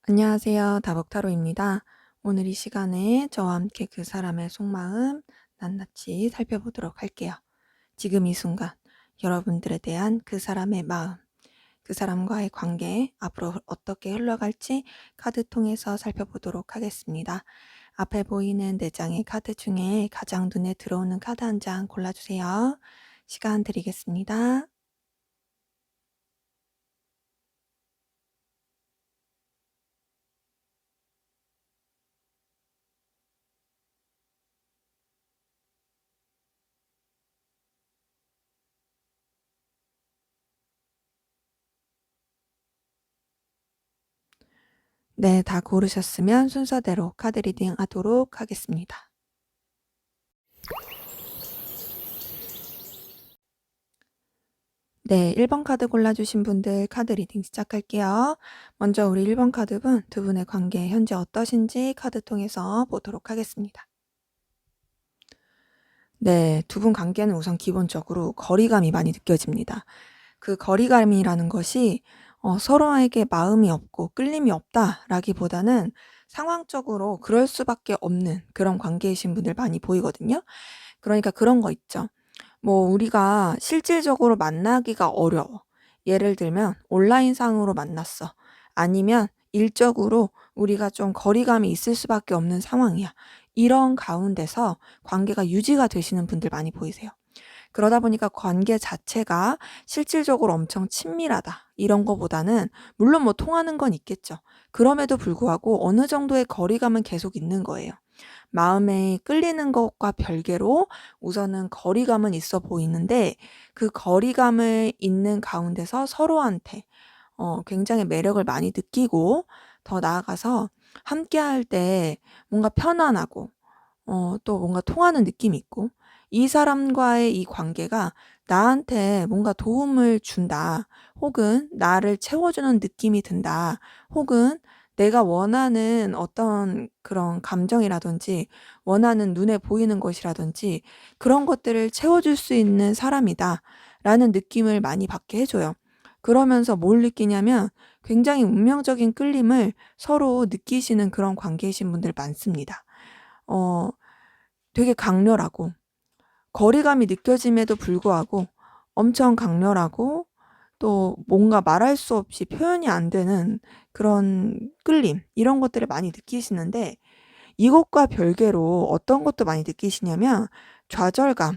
안녕하세요. 다복타로입니다. 오늘 이 시간에 저와 함께 그 사람의 속마음 낱낱이 살펴보도록 할게요. 지금 이 순간 여러분들에 대한 그 사람의 마음, 그 사람과의 관계, 앞으로 어떻게 흘러갈지 카드 통해서 살펴보도록 하겠습니다. 앞에 보이는 4장의 카드 중에 가장 눈에 들어오는 카드 한 장 골라주세요. 시간 드리겠습니다. 네, 다 고르셨으면 순서대로 카드 리딩 하도록 하겠습니다. 네, 1번 카드 골라주신 분들 카드 리딩 시작할게요. 먼저 우리 1번 카드분, 두 분의 관계 현재 어떠신지 카드 통해서 보도록 하겠습니다. 네, 두 분 관계는 우선 기본적으로 거리감이 많이 느껴집니다. 그 거리감이라는 것이 서로에게 마음이 없고 끌림이 없다라기보다는 상황적으로 그럴 수밖에 없는 그런 관계이신 분들 많이 보이거든요. 그러니까 그런 거 있죠. 뭐 우리가 실질적으로 만나기가 어려워. 예를 들면 온라인상으로 만났어. 아니면 일적으로 우리가 좀 거리감이 있을 수밖에 없는 상황이야. 이런 가운데서 관계가 유지가 되시는 분들 많이 보이세요. 그러다 보니까 관계 자체가 실질적으로 엄청 친밀하다. 이런 거보다는 물론 뭐 통하는 건 있겠죠. 그럼에도 불구하고 어느 정도의 거리감은 계속 있는 거예요. 마음에 끌리는 것과 별개로 우선은 거리감은 있어 보이는데 그 거리감을 있는 가운데서 서로한테 굉장히 매력을 많이 느끼고 더 나아가서 함께할 때 뭔가 편안하고 또 뭔가 통하는 느낌이 있고 이 사람과의 이 관계가 나한테 뭔가 도움을 준다. 혹은 나를 채워주는 느낌이 든다. 혹은 내가 원하는 어떤 그런 감정이라든지 원하는 눈에 보이는 것이라든지 그런 것들을 채워줄 수 있는 사람이다. 라는 느낌을 많이 받게 해줘요. 그러면서 뭘 느끼냐면 굉장히 운명적인 끌림을 서로 느끼시는 그런 관계이신 분들 많습니다. 어, 되게 강렬하고 거리감이 느껴짐에도 불구하고 엄청 강렬하고 또 뭔가 말할 수 없이 표현이 안 되는 그런 끌림 이런 것들을 많이 느끼시는데 이것과 별개로 어떤 것도 많이 느끼시냐면 좌절감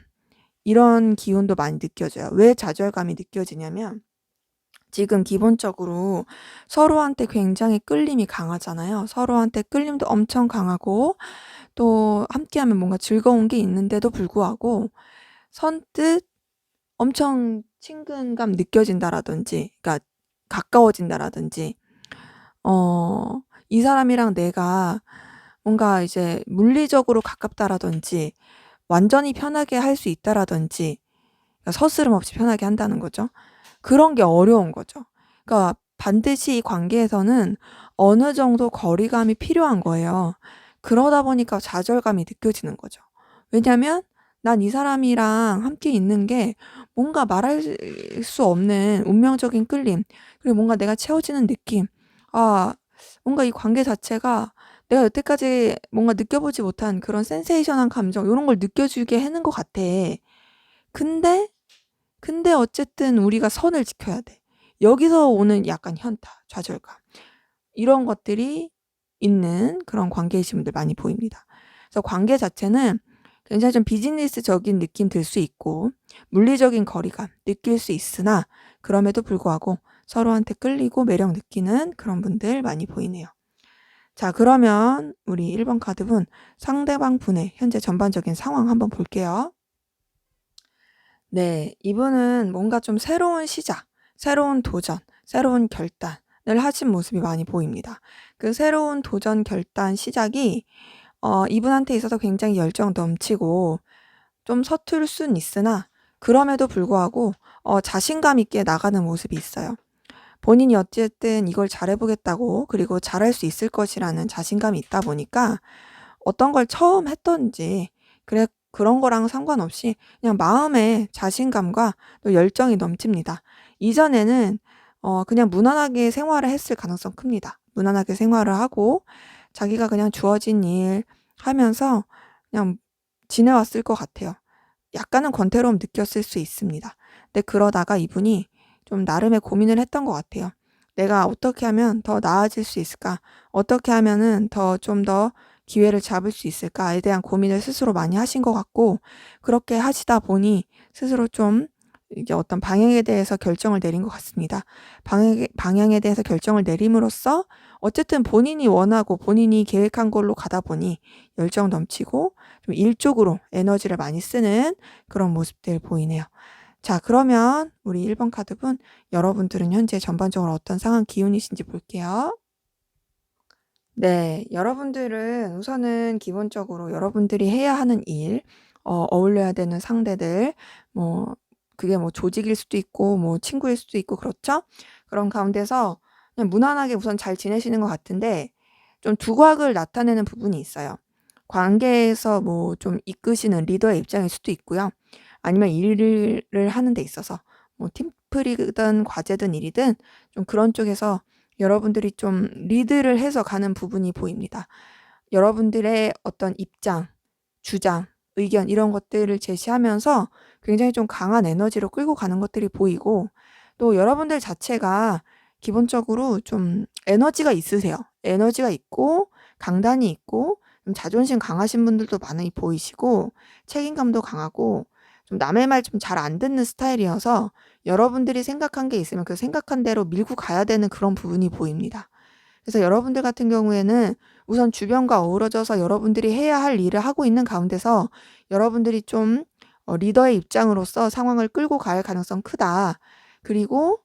이런 기운도 많이 느껴져요. 왜 좌절감이 느껴지냐면 지금 기본적으로 서로한테 굉장히 끌림이 강하잖아요. 서로한테 끌림도 엄청 강하고 또 함께하면 뭔가 즐거운 게 있는데도 불구하고 선뜻 엄청 친근감 느껴진다라든지 그러니까 가까워진다라든지 이 사람이랑 내가 뭔가 이제 물리적으로 가깝다라든지 완전히 편하게 할 수 있다라든지 그러니까 서스럼 없이 편하게 한다는 거죠. 그런 게 어려운 거죠. 그러니까 반드시 이 관계에서는 어느 정도 거리감이 필요한 거예요. 그러다 보니까 좌절감이 느껴지는 거죠. 왜냐면 난 이 사람이랑 함께 있는 게 뭔가 말할 수 없는 운명적인 끌림, 그리고 뭔가 내가 채워지는 느낌. 아, 뭔가 이 관계 자체가 내가 여태까지 뭔가 느껴보지 못한 그런 센세이션한 감정, 이런 걸 느껴주게 하는 것 같아. 근데 어쨌든 우리가 선을 지켜야 돼. 여기서 오는 약간 현타, 좌절감. 이런 것들이 있는 그런 관계이신 분들 많이 보입니다. 그래서 관계 자체는 굉장히 좀 비즈니스적인 느낌 들 수 있고 물리적인 거리감 느낄 수 있으나 그럼에도 불구하고 서로한테 끌리고 매력 느끼는 그런 분들 많이 보이네요. 자, 그러면 우리 1번 카드분 상대방 분의 현재 전반적인 상황 한번 볼게요. 네, 이분은 뭔가 좀 새로운 시작, 새로운 도전, 새로운 결단을 하신 모습이 많이 보입니다. 그 새로운 도전, 결단, 시작이 이분한테 있어서 굉장히 열정 넘치고 좀 서툴 순 있으나 그럼에도 불구하고 자신감 있게 나가는 모습이 있어요. 본인이 어쨌든 이걸 잘해보겠다고 그리고 잘할 수 있을 것이라는 자신감이 있다 보니까 어떤 걸 처음 했던지 그런 거랑 상관없이 그냥 마음에 자신감과 또 열정이 넘칩니다. 이전에는 그냥 무난하게 생활을 했을 가능성 큽니다. 무난하게 생활을 하고 자기가 그냥 주어진 일 하면서 그냥 지내왔을 것 같아요. 약간은 권태로움 느꼈을 수 있습니다. 근데 그러다가 이분이 좀 나름의 고민을 했던 것 같아요. 내가 어떻게 하면 더 나아질 수 있을까? 어떻게 하면은 좀 더 기회를 잡을 수 있을까에 대한 고민을 스스로 많이 하신 것 같고, 그렇게 하시다 보니 스스로 좀 이제 어떤 방향에 대해서 결정을 내린 것 같습니다. 방향에 대해서 결정을 내림으로써 어쨌든 본인이 원하고 본인이 계획한 걸로 가다 보니 열정 넘치고 좀 일 쪽으로 에너지를 많이 쓰는 그런 모습들 보이네요. 자, 그러면 우리 1번 카드분 여러분들은 현재 전반적으로 어떤 상황 기운이신지 볼게요. 네, 여러분들은 우선은 기본적으로 여러분들이 해야 하는 일, 어울려야 되는 상대들, 뭐 그게 뭐 조직일 수도 있고 뭐 친구일 수도 있고 그렇죠? 그런 가운데서 그냥 무난하게 우선 잘 지내시는 것 같은데 좀 두각을 나타내는 부분이 있어요. 관계에서 뭐 좀 이끄시는 리더의 입장일 수도 있고요. 아니면 일을 하는 데 있어서 뭐 팀플이든 과제든 일이든 좀 그런 쪽에서 여러분들이 좀 리드를 해서 가는 부분이 보입니다. 여러분들의 어떤 입장, 주장, 의견 이런 것들을 제시하면서 굉장히 좀 강한 에너지로 끌고 가는 것들이 보이고 또 여러분들 자체가 기본적으로 좀 에너지가 있으세요. 에너지가 있고 강단이 있고 좀 자존심 강하신 분들도 많이 보이시고 책임감도 강하고 좀 남의 말 좀 잘 안 듣는 스타일이어서 여러분들이 생각한 게 있으면 그 생각한 대로 밀고 가야 되는 그런 부분이 보입니다. 그래서 여러분들 같은 경우에는 우선 주변과 어우러져서 여러분들이 해야 할 일을 하고 있는 가운데서 여러분들이 좀 리더의 입장으로서 상황을 끌고 갈 가능성 크다. 그리고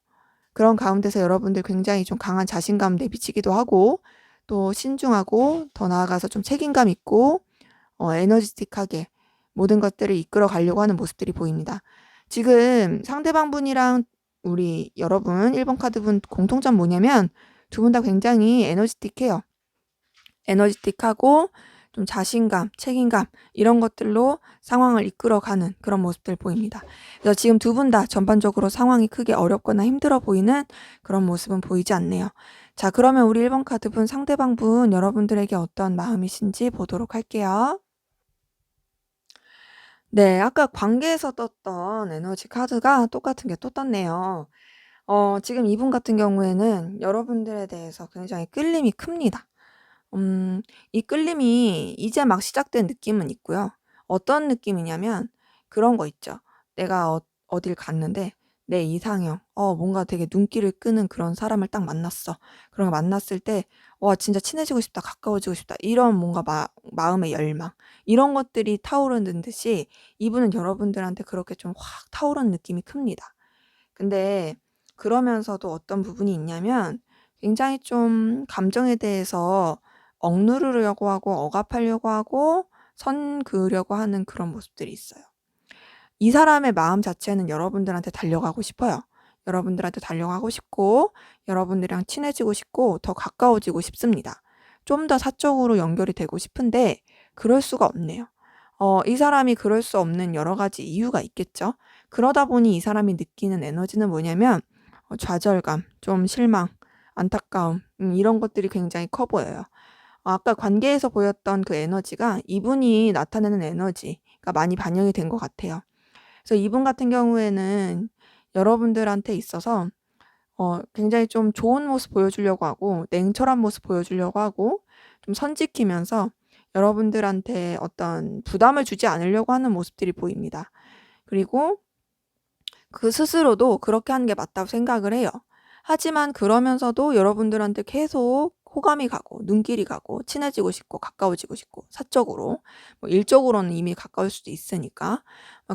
그런 가운데서 여러분들 굉장히 좀 강한 자신감 내비치기도 하고 또 신중하고 더 나아가서 좀 책임감 있고 에너지틱하게 모든 것들을 이끌어 가려고 하는 모습들이 보입니다. 지금 상대방 분이랑 우리 여러분 1번 카드분 공통점 뭐냐면 두 분 다 굉장히 에너지틱해요. 에너지틱하고 좀 자신감, 책임감 이런 것들로 상황을 이끌어가는 그런 모습들 보입니다. 그래서 지금 두 분 다 전반적으로 상황이 크게 어렵거나 힘들어 보이는 그런 모습은 보이지 않네요. 자, 그러면 우리 1번 카드분 상대방 분 여러분들에게 어떤 마음이신지 보도록 할게요. 네, 아까 관계에서 떴던 에너지 카드가 똑같은 게 또 떴네요. 지금 이분 같은 경우에는 여러분들에 대해서 굉장히 끌림이 큽니다. 이 끌림이 이제 막 시작된 느낌은 있고요. 어떤 느낌이냐면 그런 거 있죠. 내가 어딜 갔는데 내 이상형, 뭔가 되게 눈길을 끄는 그런 사람을 딱 만났어. 그런 거 만났을 때, 와, 진짜 친해지고 싶다, 가까워지고 싶다. 이런 뭔가 마음의 열망. 이런 것들이 타오르는 듯이 이분은 여러분들한테 그렇게 좀 확 타오르는 느낌이 큽니다. 근데 그러면서도 어떤 부분이 있냐면 굉장히 좀 감정에 대해서 억누르려고 하고 억압하려고 하고 선 그으려고 하는 그런 모습들이 있어요. 이 사람의 마음 자체는 여러분들한테 달려가고 싶어요. 여러분들한테 달려가고 싶고 여러분들이랑 친해지고 싶고 더 가까워지고 싶습니다. 좀 더 사적으로 연결이 되고 싶은데 그럴 수가 없네요. 이 사람이 그럴 수 없는 여러 가지 이유가 있겠죠. 그러다 보니 이 사람이 느끼는 에너지는 뭐냐면 좌절감, 좀 실망, 안타까움 이런 것들이 굉장히 커 보여요. 아까 관계에서 보였던 그 에너지가 이분이 나타내는 에너지가 많이 반영이 된 것 같아요. 그래서 이분 같은 경우에는 여러분들한테 있어서 굉장히 좀 좋은 모습 보여주려고 하고 냉철한 모습 보여주려고 하고 좀 선지키면서 여러분들한테 어떤 부담을 주지 않으려고 하는 모습들이 보입니다. 그리고 그 스스로도 그렇게 하는 게 맞다고 생각을 해요. 하지만 그러면서도 여러분들한테 계속 호감이 가고 눈길이 가고 친해지고 싶고 가까워지고 싶고 사적으로 뭐 일적으로는 이미 가까울 수도 있으니까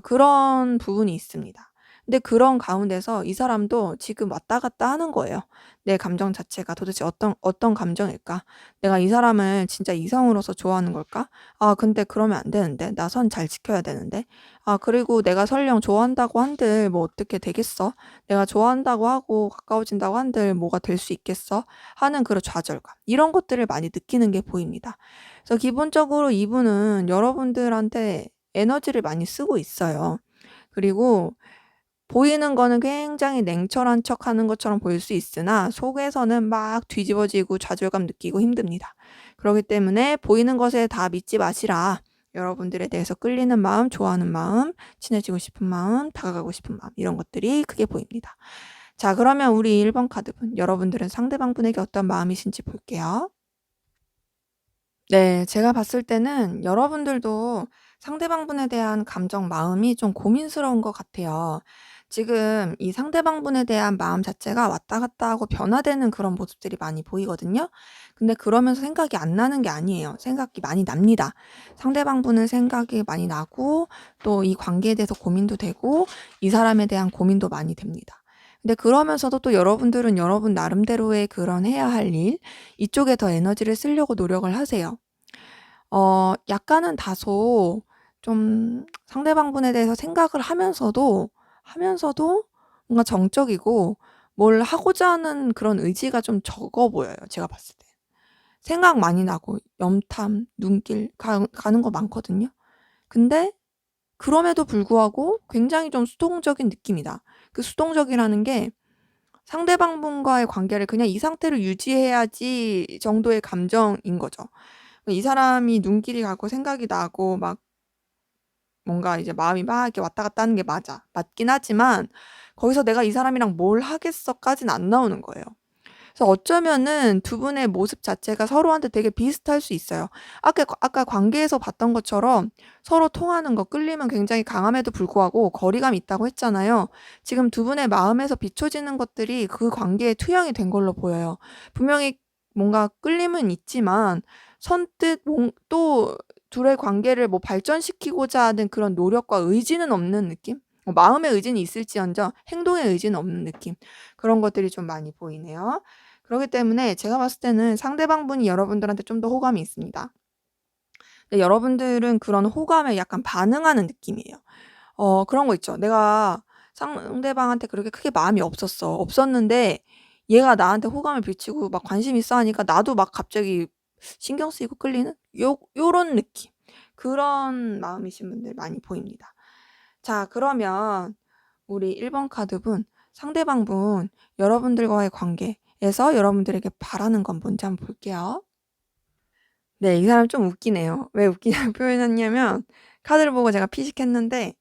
그런 부분이 있습니다. 근데 그런 가운데서 이 사람도 지금 왔다 갔다 하는 거예요. 내 감정 자체가 도대체 어떤 감정일까? 내가 이 사람을 진짜 이성으로서 좋아하는 걸까? 아, 근데 그러면 안 되는데. 나 선 잘 지켜야 되는데. 아, 그리고 내가 설령 좋아한다고 한들 뭐 어떻게 되겠어? 내가 좋아한다고 하고 가까워진다고 한들 뭐가 될 수 있겠어? 하는 그런 좌절감. 이런 것들을 많이 느끼는 게 보입니다. 그래서 기본적으로 이분은 여러분들한테 에너지를 많이 쓰고 있어요. 그리고 보이는 거는 굉장히 냉철한 척하는 것처럼 보일 수 있으나 속에서는 막 뒤집어지고 좌절감 느끼고 힘듭니다. 그렇기 때문에 보이는 것에 다 믿지 마시라. 여러분들에 대해서 끌리는 마음, 좋아하는 마음, 친해지고 싶은 마음, 다가가고 싶은 마음 이런 것들이 크게 보입니다. 자, 그러면 우리 1번 카드분, 여러분들은 상대방분에게 어떤 마음이신지 볼게요. 네, 제가 봤을 때는 여러분들도 상대방분에 대한 감정, 마음이 좀 고민스러운 것 같아요. 지금 이 상대방분에 대한 마음 자체가 왔다 갔다 하고 변화되는 그런 모습들이 많이 보이거든요. 근데 그러면서 생각이 안 나는 게 아니에요. 생각이 많이 납니다. 상대방분은 생각이 많이 나고 또 이 관계에 대해서 고민도 되고 이 사람에 대한 고민도 많이 됩니다. 근데 그러면서도 또 여러분들은 여러분 나름대로의 그런 해야 할 일, 이쪽에 더 에너지를 쓰려고 노력을 하세요. 약간은 다소 좀 상대방분에 대해서 생각을 하면서도 뭔가 정적이고 뭘 하고자 하는 그런 의지가 좀 적어 보여요, 제가 봤을 때. 생각 많이 나고 염탐, 눈길 가는 거 많거든요. 근데 그럼에도 불구하고 굉장히 좀 수동적인 느낌이다. 그 수동적이라는 게 상대방분과의 관계를 그냥 이 상태로 유지해야지 정도의 감정인 거죠. 이 사람이 눈길이 가고 생각이 나고 막 뭔가 이제 마음이 막 이렇게 왔다 갔다 하는 게 맞아. 맞긴 하지만 거기서 '내가 이 사람이랑 뭘 하겠어.'까지는 안 나오는 거예요. 그래서 어쩌면은 두 분의 모습 자체가 서로한테 되게 비슷할 수 있어요. 아까 관계에서 봤던 것처럼 서로 통하는 거, 끌림은 굉장히 강함에도 불구하고 거리감이 있다고 했잖아요. 지금 두 분의 마음에서 비춰지는 것들이 그 관계에 투영이 된 걸로 보여요. 분명히 뭔가 끌림은 있지만 선뜻 또 둘의 관계를 뭐 발전시키고자 하는 그런 노력과 의지는 없는 느낌? 마음의 의지는 있을지언정 행동의 의지는 없는 느낌. 그런 것들이 좀 많이 보이네요. 그렇기 때문에 제가 봤을 때는 상대방분이 여러분들한테 좀 더 호감이 있습니다. 근데 여러분들은 그런 호감에 약간 반응하는 느낌이에요. 그런 거 있죠. 내가 상대방한테 그렇게 크게 마음이 없었는데 얘가 나한테 호감을 비치고 막 관심 있어 하니까 나도 막 갑자기 신경 쓰이고 끌리는 요런 느낌. 그런 마음이신 분들 많이 보입니다. 자, 그러면 우리 1번 카드분, 상대방분 여러분들과의 관계에서 여러분들에게 바라는 건 뭔지 한번 볼게요. 네, 이 사람 좀 웃기네요. 왜 웃기냐고 표현했냐면 카드를 보고 제가 피식했는데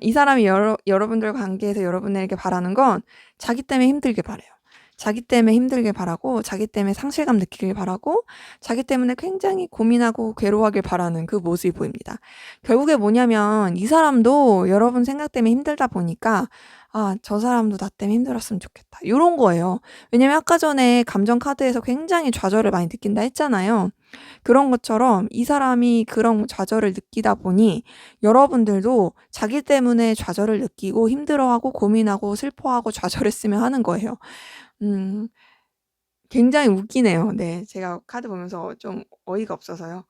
이 사람이 여러분들 관계에서 여러분에게 바라는 건 자기 때문에 힘들길 바라요. 자기 때문에 힘들길 바라고 자기 때문에 상실감 느끼길 바라고 자기 때문에 굉장히 고민하고 괴로워하길 바라는 그 모습이 보입니다. 결국에 뭐냐면 이 사람도 여러분 생각 때문에 힘들다 보니까 아, 저 사람도 나 때문에 힘들었으면 좋겠다. 요런 거예요. 왜냐면 아까 전에 감정 카드에서 굉장히 좌절을 많이 느낀다 했잖아요. 그런 것처럼 이 사람이 그런 좌절을 느끼다 보니 여러분들도 자기 때문에 좌절을 느끼고 힘들어하고 고민하고 슬퍼하고 좌절했으면 하는 거예요. 음 굉장히 웃기네요. 네. 제가 카드 보면서 좀 어이가 없어서요.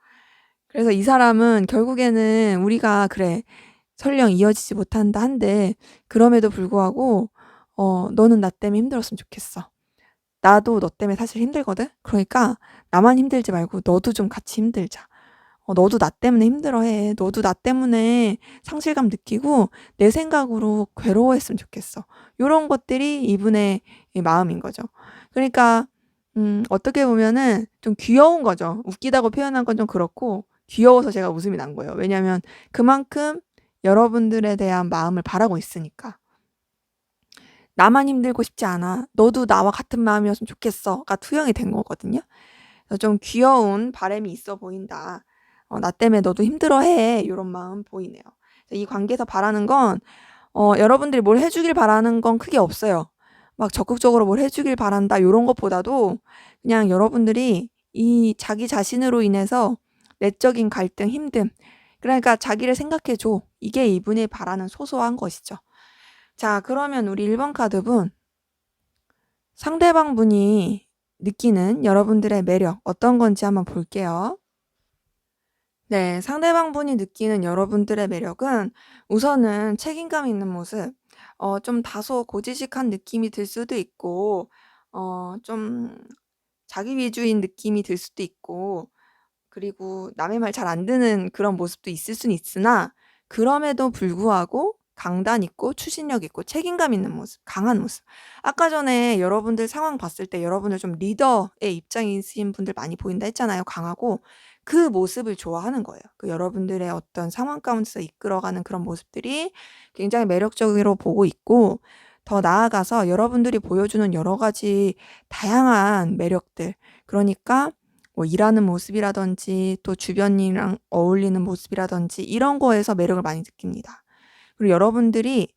그래서 이 사람은 결국에는 우리가 그래 설령 이어지지 못한다 한들 그럼에도 불구하고 "너는 나 때문에 힘들었으면 좋겠어. 나도 너 때문에 사실 힘들거든. 그러니까 나만 힘들지 말고 너도 좀 같이 힘들자. 너도 나 때문에 힘들어해. 너도 나 때문에 상실감 느끼고 내 생각으로 괴로워했으면 좋겠어." 요런 것들이 이분의 이 마음인 거죠. 그러니까 어떻게 보면은 좀 귀여운 거죠. 웃기다고 표현한 건 좀 그렇고 귀여워서 제가 웃음이 난 거예요. 왜냐하면 그만큼 여러분들에 대한 마음을 바라고 있으니까. "나만 힘들고 싶지 않아. 너도 나와 같은 마음이었으면 좋겠어."가 투영이 된 거거든요. 좀 귀여운 바람이 있어 보인다. 나 때문에 너도 힘들어해. 이런 마음 보이네요. 이 관계에서 바라는 건 여러분들이 뭘 해주길 바라는 건 크게 없어요. 막 적극적으로 뭘 해주길 바란다 이런 것보다도 그냥 여러분들이 이 자기 자신으로 인해서 내적인 갈등, 힘듦, 그러니까 자기를 생각해줘. 이게 이분이 바라는 소소한 것이죠. 자, 그러면 우리 1번 카드분, 상대방 분이 느끼는 여러분들의 매력 어떤 건지 한번 볼게요. 네, 상대방 분이 느끼는 여러분들의 매력은 우선은 책임감 있는 모습, 좀 다소 고지식한 느낌이 들 수도 있고, 좀 자기 위주인 느낌이 들 수도 있고, 그리고 남의 말 잘 안 듣는 그런 모습도 있을 수는 있으나, 그럼에도 불구하고 강단 있고 추진력 있고 책임감 있는 모습, 강한 모습. 아까 전에 여러분들 상황 봤을 때 여러분들 좀 리더의 입장이 있으신 분들 많이 보인다 했잖아요. 강하고 그 모습을 좋아하는 거예요. 그 여러분들의 어떤 상황 가운데서 이끌어가는 그런 모습들이 굉장히 매력적으로 보고 있고, 더 나아가서 여러분들이 보여주는 여러 가지 다양한 매력들, 그러니까 뭐 일하는 모습이라든지 또 주변이랑 어울리는 모습이라든지 이런 거에서 매력을 많이 느낍니다. 그리고 여러분들이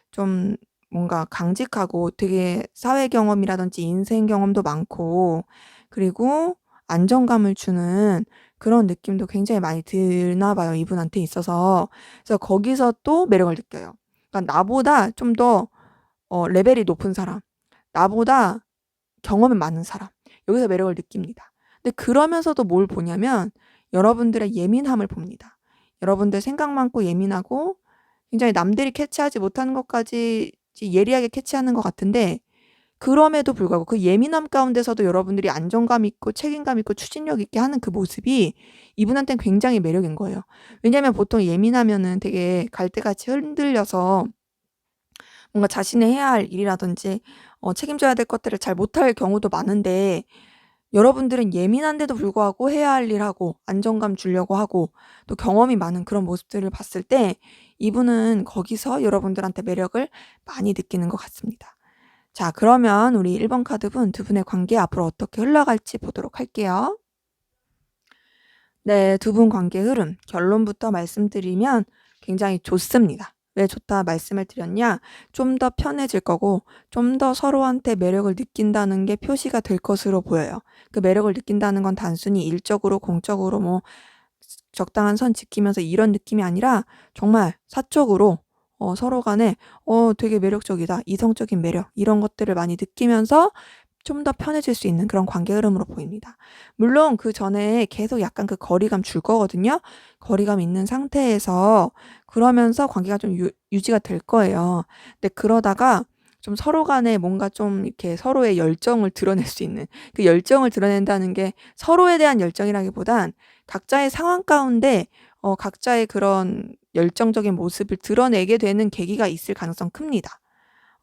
좀 뭔가 강직하고 되게 사회 경험이라든지 인생 경험도 많고, 그리고 안정감을 주는 그런 느낌도 굉장히 많이 드나 봐요. 이분한테 있어서. 그래서 거기서 또 매력을 느껴요. 그러니까 나보다 좀 더 레벨이 높은 사람, 나보다 경험이 많은 사람, 여기서 매력을 느낍니다. 근데 그러면서도 뭘 보냐면 여러분들의 예민함을 봅니다. 여러분들 생각 많고 예민하고 굉장히 남들이 캐치하지 못하는 것까지 예리하게 캐치하는 것 같은데, 그럼에도 불구하고 그 예민함 가운데서도 여러분들이 안정감 있고 책임감 있고 추진력 있게 하는 그 모습이 이분한테는 굉장히 매력인 거예요. 왜냐면 보통 예민하면은 되게 갈대같이 흔들려서 뭔가 자신이 해야 할 일이라든지 책임져야 될 것들을 잘 못할 경우도 많은데, 여러분들은 예민한데도 불구하고 해야 할 일하고 안정감 주려고 하고 또 경험이 많은 그런 모습들을 봤을 때 이분은 거기서 여러분들한테 매력을 많이 느끼는 것 같습니다. 자, 그러면 우리 1번 카드분 두 분의 관계 앞으로 어떻게 흘러갈지 보도록 할게요. 네, 두 분 관계 흐름 결론부터 말씀드리면 굉장히 좋습니다. 왜 좋다 말씀을 드렸냐? 좀 더 편해질 거고 좀 더 서로한테 매력을 느낀다는 게 표시가 될 것으로 보여요. 그 매력을 느낀다는 건 단순히 일적으로 공적으로 뭐 적당한 선 지키면서 이런 느낌이 아니라 정말 사적으로 서로 간에 되게 매력적이다. 이성적인 매력 이런 것들을 많이 느끼면서 좀 더 편해질 수 있는 그런 관계 흐름으로 보입니다. 물론 그 전에 계속 약간 그 거리감 줄 거거든요. 거리감 있는 상태에서 그러면서 관계가 좀 유지가 될 거예요. 근데 그러다가 좀 서로 간에 뭔가 좀 이렇게 서로의 열정을 드러낼 수 있는, 그 열정을 드러낸다는 게 서로에 대한 열정이라기보단 각자의 상황 가운데 각자의 그런 열정적인 모습을 드러내게 되는 계기가 있을 가능성 큽니다.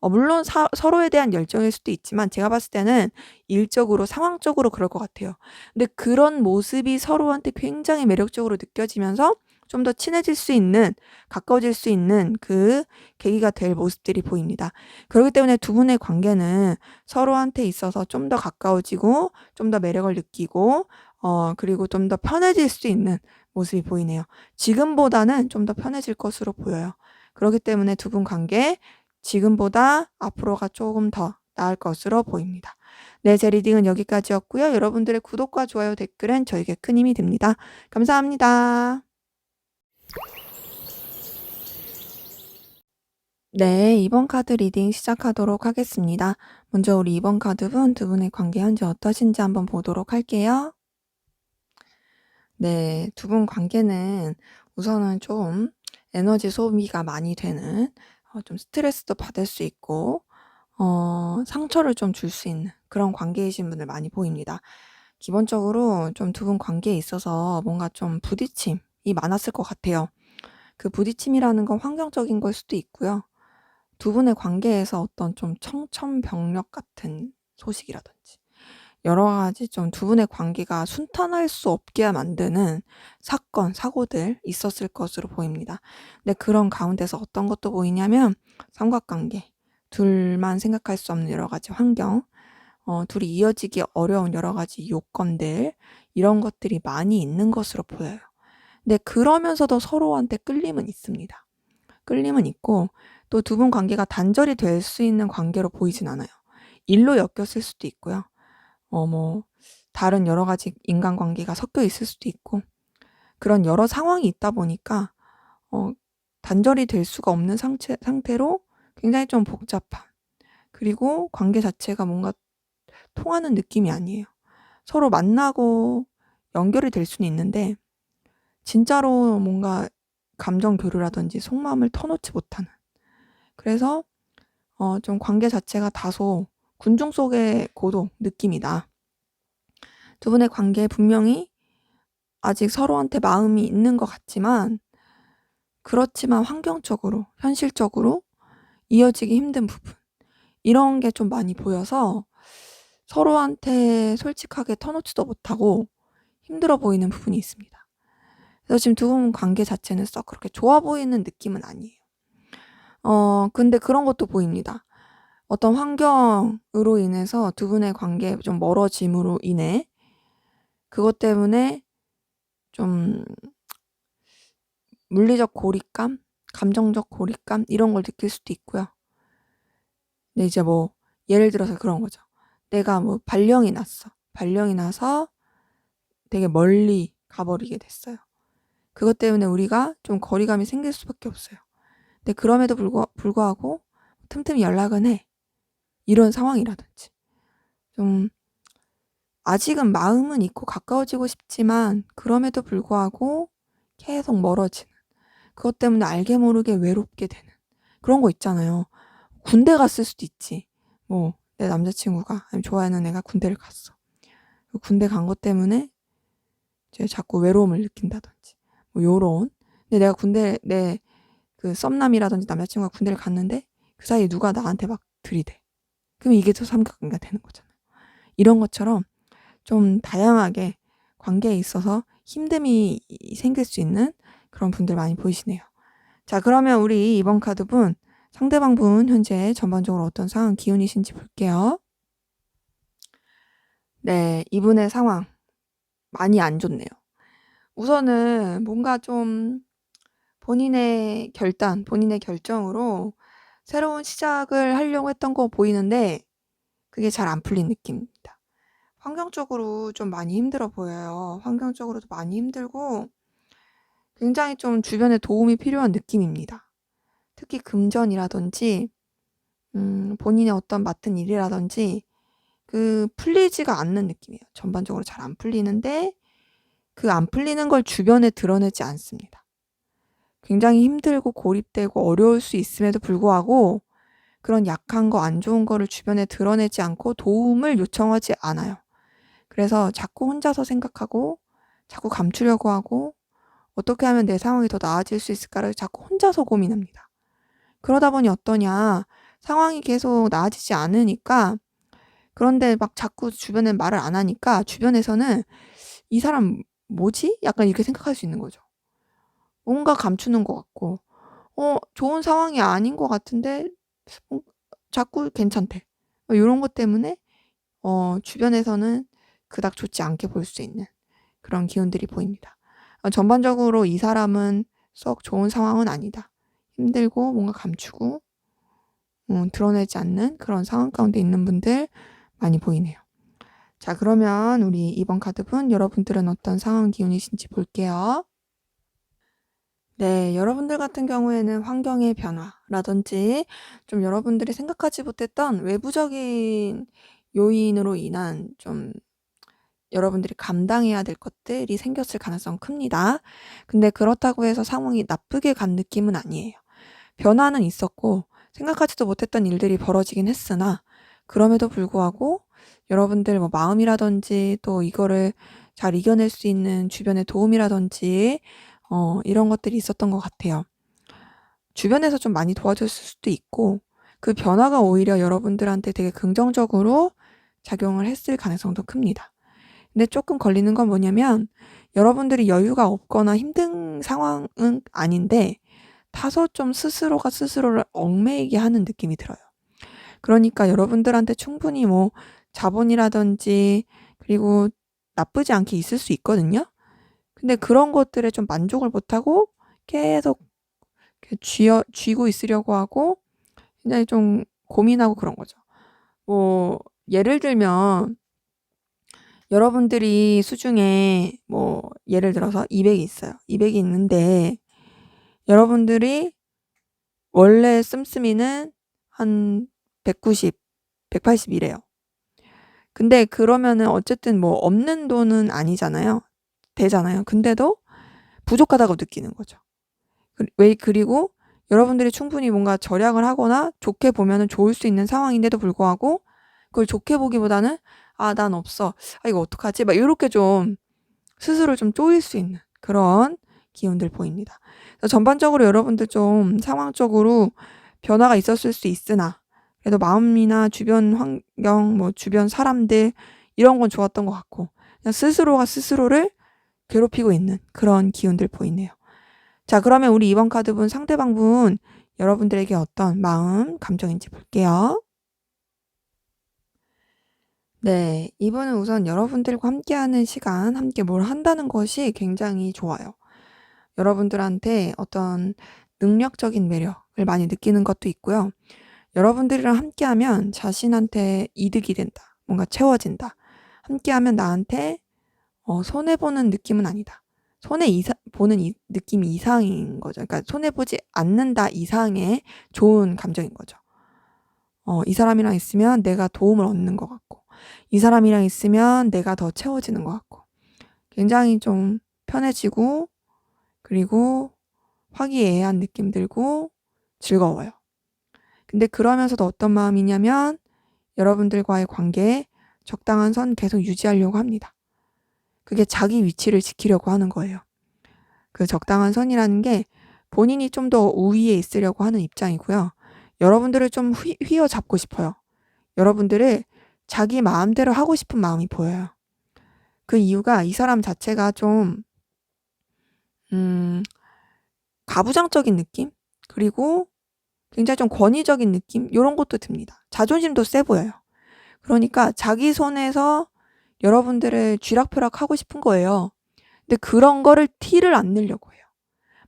물론 서로에 대한 열정일 수도 있지만 제가 봤을 때는 일적으로 상황적으로 그럴 것 같아요. 근데 그런 모습이 서로한테 굉장히 매력적으로 느껴지면서 좀 더 친해질 수 있는, 가까워질 수 있는 그 계기가 될 모습들이 보입니다. 그렇기 때문에 두 분의 관계는 서로한테 있어서 좀 더 가까워지고 좀 더 매력을 느끼고 그리고 좀 더 편해질 수 있는 모습이 보이네요. 지금보다는 좀 더 편해질 것으로 보여요. 그렇기 때문에 두 분 관계 지금보다 앞으로가 조금 더 나을 것으로 보입니다. 네, 제 리딩은 여기까지였고요. 여러분들의 구독과 좋아요, 댓글은 저에게 큰 힘이 됩니다. 감사합니다. 네, 2번 카드 리딩 시작하도록 하겠습니다. 먼저 우리 2번 카드분 두 분의 관계 현재 어떠신지 한번 보도록 할게요. 네, 두 분 관계는 우선은 좀 에너지 소비가 많이 되는, 좀 스트레스도 받을 수 있고 상처를 좀 줄 수 있는 그런 관계이신 분들 많이 보입니다. 기본적으로 좀 두 분 관계에 있어서 뭔가 좀 부딪힘이 많았을 것 같아요. 그 부딪힘이라는 건 환경적인 걸 수도 있고요. 두 분의 관계에서 어떤 좀 청천벽력 같은 소식이라든지 여러 가지 좀 두 분의 관계가 순탄할 수 없게 만드는 사건, 사고들 있었을 것으로 보입니다. 근데 그런 가운데서 어떤 것도 보이냐면 삼각관계, 둘만 생각할 수 없는 여러 가지 환경, 둘이 이어지기 어려운 여러 가지 요건들, 이런 것들이 많이 있는 것으로 보여요. 근데 그러면서도 서로한테 끌림은 있습니다. 끌림은 있고 또 두 분 관계가 단절이 될 수 있는 관계로 보이진 않아요. 일로 엮였을 수도 있고요. 뭐 다른 여러 가지 인간관계가 섞여 있을 수도 있고 그런 여러 상황이 있다 보니까 단절이 될 수가 없는 상태로 굉장히 좀 복잡한, 그리고 관계 자체가 뭔가 통하는 느낌이 아니에요. 서로 만나고 연결이 될 수는 있는데 진짜로 뭔가 감정 교류라든지 속마음을 터놓지 못하는, 그래서 좀 관계 자체가 다소 군중 속의 고도 느낌이다. 두 분의 관계에 분명히 아직 서로한테 마음이 있는 것 같지만 그렇지만 환경적으로, 현실적으로 이어지기 힘든 부분, 이런 게 좀 많이 보여서 서로한테 솔직하게 터놓지도 못하고 힘들어 보이는 부분이 있습니다. 그래서 지금 두 분 관계 자체는 썩 그렇게 좋아 보이는 느낌은 아니에요. 근데 그런 것도 보입니다. 어떤 환경으로 인해서 두 분의 관계 좀 멀어짐으로 인해 그것 때문에 좀 물리적 고립감, 감정적 고립감 이런 걸 느낄 수도 있고요. 근데 이제 뭐 예를 들어서 그런 거죠. 내가 뭐 발령이 났어. 발령이 나서 되게 멀리 가버리게 됐어요. 그것 때문에 우리가 좀 거리감이 생길 수밖에 없어요. 근데 그럼에도 불구하고 틈틈이 연락은 해. 이런 상황이라든지. 좀 아직은 마음은 있고 가까워지고 싶지만 그럼에도 불구하고 계속 멀어지는. 그것 때문에 알게 모르게 외롭게 되는. 그런 거 있잖아요. 군대 갔을 수도 있지. 뭐 내 남자친구가 아니면 좋아하는 애가 군대를 갔어. 군대 간 것 때문에 이제 자꾸 외로움을 느낀다든지 뭐 요런. 근데 내가 내 그 썸남이라든지 남자친구가 군대를 갔는데 그 사이에 누가 나한테 막 들이대. 그럼 이게 또 삼각관계가 되는 거잖아요. 이런 것처럼 좀 다양하게 관계에 있어서 힘듦이 생길 수 있는 그런 분들 많이 보이시네요. 자, 그러면 우리 이번 카드분 상대방 분 현재 전반적으로 어떤 상황 기운이신지 볼게요. 네, 이분의 상황 많이 안 좋네요. 우선은 뭔가 좀 본인의 결단, 본인의 결정으로 새로운 시작을 하려고 했던 거 보이는데 그게 잘 안 풀린 느낌입니다. 환경적으로 좀 많이 힘들어 보여요. 환경적으로도 많이 힘들고 굉장히 좀 주변에 도움이 필요한 느낌입니다. 특히 금전이라든지 본인의 어떤 맡은 일이라든지 풀리지가 않는 느낌이에요. 전반적으로 잘 안 풀리는데 그 안 풀리는 걸 주변에 드러내지 않습니다. 굉장히 힘들고 고립되고 어려울 수 있음에도 불구하고 그런 약한 거, 안 좋은 거를 주변에 드러내지 않고 도움을 요청하지 않아요. 그래서 자꾸 혼자서 생각하고 자꾸 감추려고 하고 어떻게 하면 내 상황이 더 나아질 수 있을까를 자꾸 혼자서 고민합니다. 그러다 보니 어떠냐, 상황이 계속 나아지지 않으니까, 그런데 막 자꾸 주변에 말을 안 하니까 주변에서는 이 사람 뭐지? 약간 이렇게 생각할 수 있는 거죠. 뭔가 감추는 것 같고 좋은 상황이 아닌 것 같은데 자꾸 괜찮대. 요런 것 때문에 주변에서는 그닥 좋지 않게 볼 수 있는 그런 기운들이 보입니다. 전반적으로 이 사람은 썩 좋은 상황은 아니다. 힘들고 뭔가 감추고 드러내지 않는 그런 상황 가운데 있는 분들 많이 보이네요. 자, 그러면 우리 이번 카드분 여러분들은 어떤 상황 기운이신지 볼게요. 네, 여러분들 같은 경우에는 환경의 변화라든지 좀 여러분들이 생각하지 못했던 외부적인 요인으로 인한 좀 여러분들이 감당해야 될 것들이 생겼을 가능성은 큽니다. 근데 그렇다고 해서 상황이 나쁘게 간 느낌은 아니에요. 변화는 있었고 생각하지도 못했던 일들이 벌어지긴 했으나 그럼에도 불구하고 여러분들 뭐 마음이라든지 또 이거를 잘 이겨낼 수 있는 주변의 도움이라든지 이런 것들이 있었던 것 같아요. 주변에서 좀 많이 도와줬을 수도 있고 그 변화가 오히려 여러분들한테 되게 긍정적으로 작용을 했을 가능성도 큽니다. 근데 조금 걸리는 건 뭐냐면 여러분들이 여유가 없거나 힘든 상황은 아닌데 다소 좀 스스로가 스스로를 얽매이게 하는 느낌이 들어요. 그러니까 여러분들한테 충분히 뭐 자본이라든지 그리고 나쁘지 않게 있을 수 있거든요. 근데 그런 것들에 좀 만족을 못하고 계속 쥐고 있으려고 하고 굉장히 좀 고민하고 그런 거죠. 뭐 예를 들면 여러분들이 수중에 뭐 예를 들어서 200이 있어요. 200이 있는데 여러분들이 원래 씀씀이는 한 190, 180이래요. 근데 그러면은 어쨌든 뭐 없는 돈은 아니잖아요. 되잖아요. 근데도 부족하다고 느끼는 거죠. 그리고 여러분들이 충분히 뭔가 절약을 하거나 좋게 보면은 좋을 수 있는 상황인데도 불구하고 그걸 좋게 보기보다는 난 없어. 이거 어떡하지? 막 요렇게 좀 스스로 좀 쪼일 수 있는 그런 기운들 보입니다. 그래서 전반적으로 여러분들 좀 상황적으로 변화가 있었을 수 있으나 그래도 마음이나 주변 환경, 뭐 주변 사람들 이런 건 좋았던 것 같고 그냥 스스로가 스스로를 괴롭히고 있는 그런 기운들 보이네요. 자, 그러면 우리 이번 카드분 상대방분 여러분들에게 어떤 마음, 감정인지 볼게요. 네, 이분은 우선 여러분들과 함께하는 시간, 함께 뭘 한다는 것이 굉장히 좋아요. 여러분들한테 어떤 능력적인 매력을 많이 느끼는 것도 있고요. 여러분들이랑 함께하면 자신한테 이득이 된다. 뭔가 채워진다. 함께하면 나한테 손해보는 느낌은 아니다. 보는 느낌이 이상인 거죠. 그러니까 손해보지 않는다 이상의 좋은 감정인 거죠. 이 사람이랑 있으면 내가 도움을 얻는 것 같고, 이 사람이랑 있으면 내가 더 채워지는 것 같고, 굉장히 좀 편해지고, 그리고 화기애애한 느낌 들고 즐거워요. 근데 그러면서도 어떤 마음이냐면 여러분들과의 관계에 적당한 선 계속 유지하려고 합니다. 그게 자기 위치를 지키려고 하는 거예요. 그 적당한 선이라는 게 본인이 좀 더 우위에 있으려고 하는 입장이고요. 여러분들을 좀 휘어잡고 싶어요. 여러분들을 자기 마음대로 하고 싶은 마음이 보여요. 그 이유가 이 사람 자체가 좀 가부장적인 느낌? 그리고 굉장히 좀 권위적인 느낌? 이런 것도 듭니다. 자존심도 세 보여요. 그러니까 자기 손에서 여러분들을 쥐락펴락하고 싶은 거예요. 근데 그런 거를 티를 안 내려고 해요.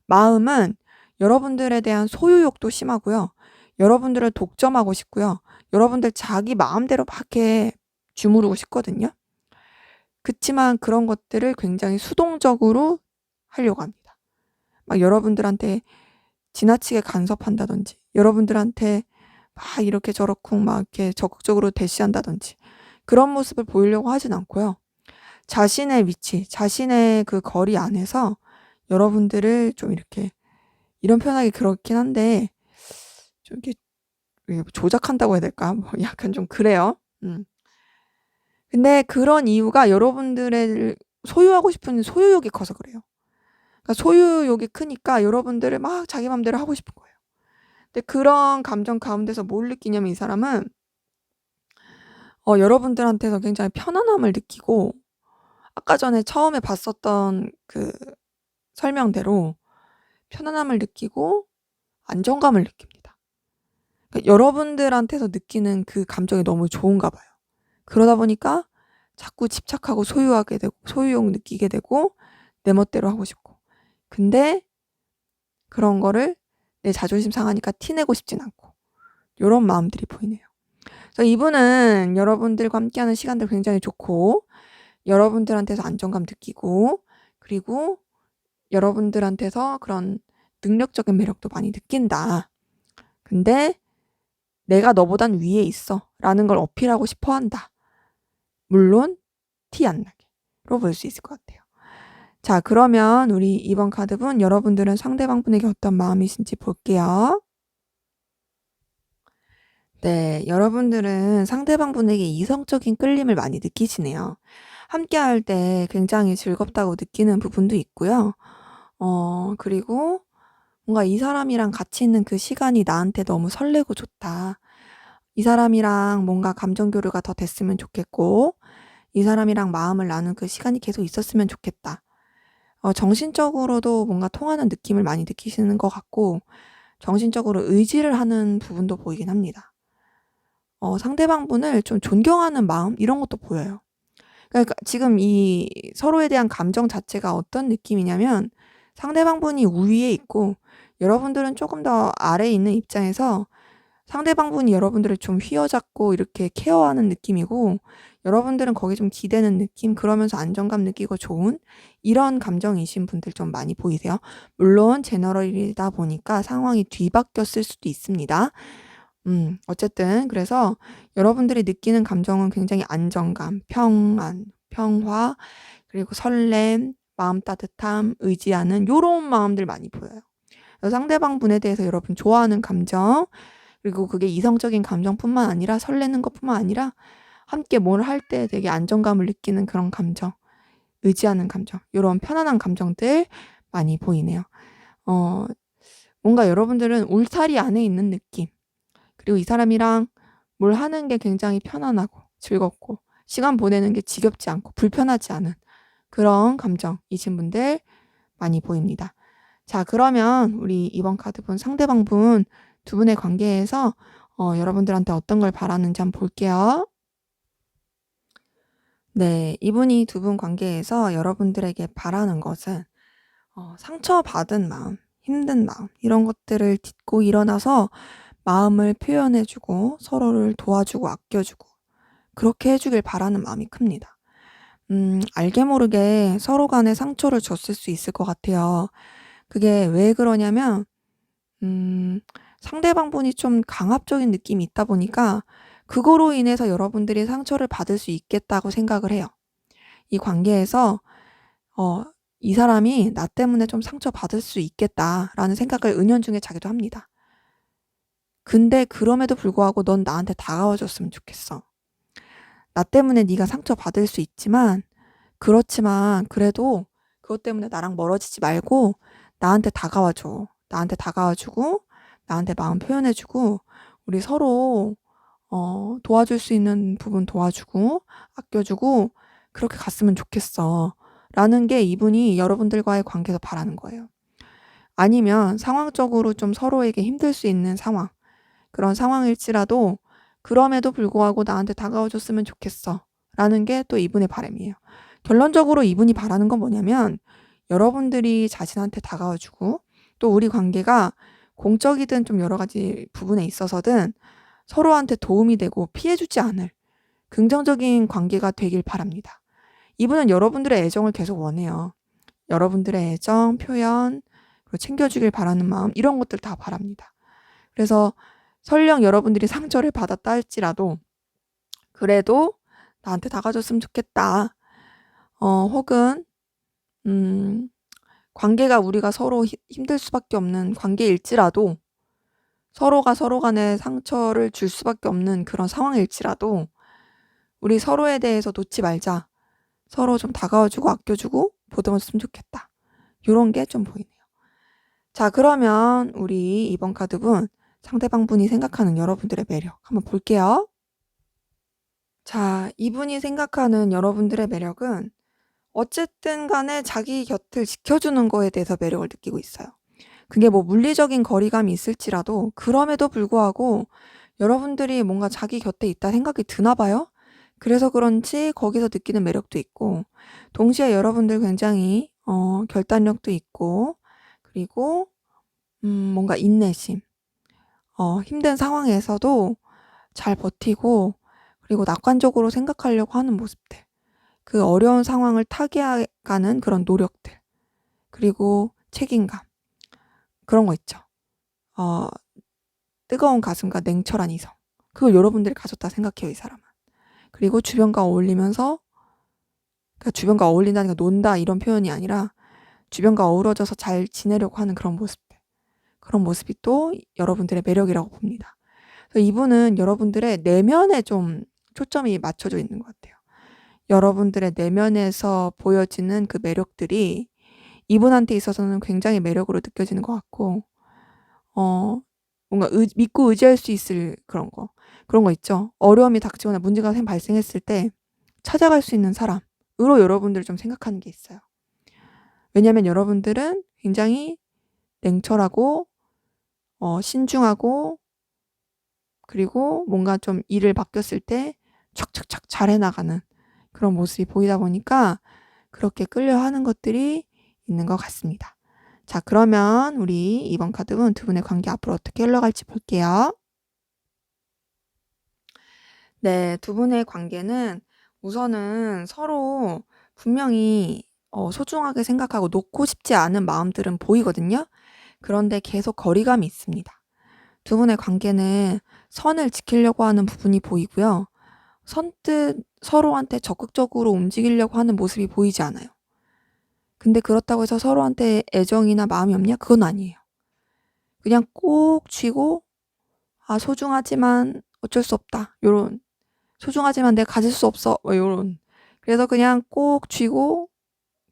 마음은 여러분들에 대한 소유욕도 심하고요. 여러분들을 독점하고 싶고요. 여러분들 자기 마음대로 막 이렇게 주무르고 싶거든요. 그치만 그런 것들을 굉장히 수동적으로 하려고 합니다. 막 여러분들한테 지나치게 간섭한다든지, 여러분들한테 막 이렇게 저렇고 막 이렇게 적극적으로 대시한다든지, 그런 모습을 보이려고 하진 않고요. 자신의 위치, 자신의 그 거리 안에서 여러분들을 좀 이렇게, 이런 표현하기 그렇긴 한데, 좀 이렇게 조작한다고 해야 될까? 뭐 약간 좀 그래요. 근데 그런 이유가 여러분들을 소유하고 싶은 소유욕이 커서 그래요. 그러니까 소유욕이 크니까 여러분들을 막 자기 맘대로 하고 싶은 거예요. 근데 그런 감정 가운데서 뭘 느끼냐면 이 사람은 여러분들한테서 굉장히 편안함을 느끼고 아까 전에 처음에 봤었던 그 설명대로 편안함을 느끼고 안정감을 느낍니다. 그러니까 여러분들한테서 느끼는 그 감정이 너무 좋은가 봐요. 그러다 보니까 자꾸 집착하고 소유하게 되고 소유욕 느끼게 되고 내 멋대로 하고 싶고 근데 그런 거를 내 자존심 상하니까 티내고 싶진 않고 요런 마음들이 보이네요. 그래서 이분은 여러분들과 함께하는 시간들 굉장히 좋고 여러분들한테서 안정감 느끼고 그리고 여러분들한테서 그런 능력적인 매력도 많이 느낀다. 근데 내가 너보단 위에 있어 라는 걸 어필하고 싶어 한다. 물론 티 안 나게로 볼 수 있을 것 같아요. 자, 그러면 우리 이번 카드분 여러분들은 상대방분에게 어떤 마음이신지 볼게요. 네, 여러분들은 상대방분에게 이성적인 끌림을 많이 느끼시네요. 함께할 때 굉장히 즐겁다고 느끼는 부분도 있고요. 그리고 뭔가 이 사람이랑 같이 있는 그 시간이 나한테 너무 설레고 좋다. 이 사람이랑 뭔가 감정 교류가 더 됐으면 좋겠고, 이 사람이랑 마음을 나눈 그 시간이 계속 있었으면 좋겠다. 정신적으로도 뭔가 통하는 느낌을 많이 느끼시는 것 같고, 정신적으로 의지를 하는 부분도 보이긴 합니다. 상대방분을 좀 존경하는 마음, 이런 것도 보여요. 그러니까 지금 이 서로에 대한 감정 자체가 어떤 느낌이냐면 상대방분이 우위에 있고 여러분들은 조금 더 아래에 있는 입장에서 상대방분이 여러분들을 좀 휘어잡고 이렇게 케어하는 느낌이고 여러분들은 거기에 좀 기대는 느낌, 그러면서 안정감 느끼고 좋은 이런 감정이신 분들 좀 많이 보이세요. 물론 제너럴이다 보니까 상황이 뒤바뀌었을 수도 있습니다. 어쨌든 그래서 여러분들이 느끼는 감정은 굉장히 안정감, 평안, 평화, 그리고 설렘, 마음 따뜻함, 의지하는 요런 마음들 많이 보여요. 그래서 상대방 분에 대해서 여러분 좋아하는 감정, 그리고 그게 이성적인 감정뿐만 아니라 설레는 것뿐만 아니라 함께 뭘 할 때 되게 안정감을 느끼는 그런 감정, 의지하는 감정, 요런 편안한 감정들 많이 보이네요. 어 뭔가 여러분들은 울타리 안에 있는 느낌, 그리고 이 사람이랑 뭘 하는 게 굉장히 편안하고 즐겁고 시간 보내는 게 지겹지 않고 불편하지 않은 그런 감정이신 분들 많이 보입니다. 자, 그러면 우리 이번 카드 본 상대방 분 두 분의 관계에서 여러분들한테 어떤 걸 바라는지 한번 볼게요. 네, 이분이 두 분 관계에서 여러분들에게 바라는 것은 상처받은 마음, 힘든 마음 이런 것들을 딛고 일어나서 마음을 표현해주고 서로를 도와주고 아껴주고 그렇게 해주길 바라는 마음이 큽니다. 알게 모르게 서로 간에 상처를 줬을 수 있을 것 같아요. 그게 왜 그러냐면 상대방 분이 좀 강압적인 느낌이 있다 보니까 그거로 인해서 여러분들이 상처를 받을 수 있겠다고 생각을 해요. 이 관계에서 어 '이 사람이 나 때문에 좀 상처받을 수 있겠다.'라는 생각을 은연중에 자기도 합니다. 근데 그럼에도 불구하고 "넌 나한테 다가와 줬으면 좋겠어. 나 때문에 네가 상처받을 수 있지만 그렇지만 그래도 그것 때문에 나랑 멀어지지 말고 나한테 다가와 줘. 나한테 다가와 주고 나한테 마음 표현해 주고 우리 서로 도와줄 수 있는 부분 도와주고 아껴 주고 그렇게 갔으면 좋겠어." 라는 게 이분이 여러분들과의 관계에서 바라는 거예요. 아니면 상황적으로 좀 서로에게 힘들 수 있는 상황, 그런 상황일지라도 "그럼에도 불구하고 나한테 다가와 줬으면 좋겠어." 라는 게 또 이분의 바람이에요. 결론적으로 이분이 바라는 건 뭐냐면 여러분들이 자신한테 다가와 주고 또 우리 관계가 공적이든 좀 여러 가지 부분에 있어서든 서로한테 도움이 되고 피해 주지 않을 긍정적인 관계가 되길 바랍니다. 이분은 여러분들의 애정을 계속 원해요. 여러분들의 애정, 표현, 그리고 챙겨주길 바라는 마음 이런 것들 다 바랍니다. 그래서 설령 여러분들이 상처를 받았다 할지라도 그래도 '나한테 다가줬으면 좋겠다.' 혹은 관계가 우리가 서로 힘들 수밖에 없는 관계일지라도 서로가 서로 간에 상처를 줄 수밖에 없는 그런 상황일지라도 '우리 서로에 대해서 놓지 말자. 서로 좀 다가와 주고 아껴 주고 보듬어 줬으면 좋겠다.' 요런 게 좀 보이네요. 자, 그러면 우리 이번 카드분 상대방 분이 생각하는 여러분들의 매력 한번 볼게요. 자, 이분이 생각하는 여러분들의 매력은 어쨌든 간에 자기 곁을 지켜주는 거에 대해서 매력을 느끼고 있어요. 그게 뭐 물리적인 거리감이 있을지라도 그럼에도 불구하고 여러분들이 뭔가 자기 곁에 있다 생각이 드나 봐요. 그래서 그런지 거기서 느끼는 매력도 있고 동시에 여러분들 굉장히 결단력도 있고 그리고 뭔가 인내심, 힘든 상황에서도 잘 버티고 그리고 낙관적으로 생각하려고 하는 모습들, 그 어려운 상황을 타개해 가는 그런 노력들, 그리고 책임감 그런 거 있죠. 어 뜨거운 가슴과 냉철한 이성. 그걸 여러분들이 가졌다 생각해요, 이 사람은. 그리고 주변과 어울리면서, 그러니까 주변과 어울린다는 게 논다 이런 표현이 아니라 주변과 어우러져서 잘 지내려고 하는 그런 모습들. 그런 모습이 또 여러분들의 매력이라고 봅니다. 그래서 이분은 여러분들의 내면에 좀 초점이 맞춰져 있는 것 같아요. 여러분들의 내면에서 보여지는 그 매력들이 이분한테 있어서는 굉장히 매력으로 느껴지는 것 같고 어 뭔가 믿고 의지할 수 있을 그런 거 있죠. 어려움이 닥치거나 문제가 발생했을 때 찾아갈 수 있는 사람으로 여러분들을 좀 생각하는 게 있어요. 왜냐하면 여러분들은 굉장히 냉철하고 신중하고 그리고 뭔가 좀 일을 맡겼을 때 척척척 잘해 나가는 그런 모습이 보이다 보니까 그렇게 끌려하는 것들이 있는 것 같습니다. 자, 그러면 우리 이번 카드는 두 분의 관계 앞으로 어떻게 흘러갈지 볼게요. 네, 두 분의 관계는 우선은 서로 분명히 소중하게 생각하고 놓고 싶지 않은 마음들은 보이거든요. 그런데 계속 거리감이 있습니다. 두 분의 관계는 선을 지키려고 하는 부분이 보이고요. 선뜻 서로한테 적극적으로 움직이려고 하는 모습이 보이지 않아요. 근데 그렇다고 해서 서로한테 애정이나 마음이 없냐? 그건 아니에요. 그냥 꼭 쥐고 소중하지만 어쩔 수 없다. 요런 소중하지만 내가 가질 수 없어. 요런. 그래서 그냥 꼭 쥐고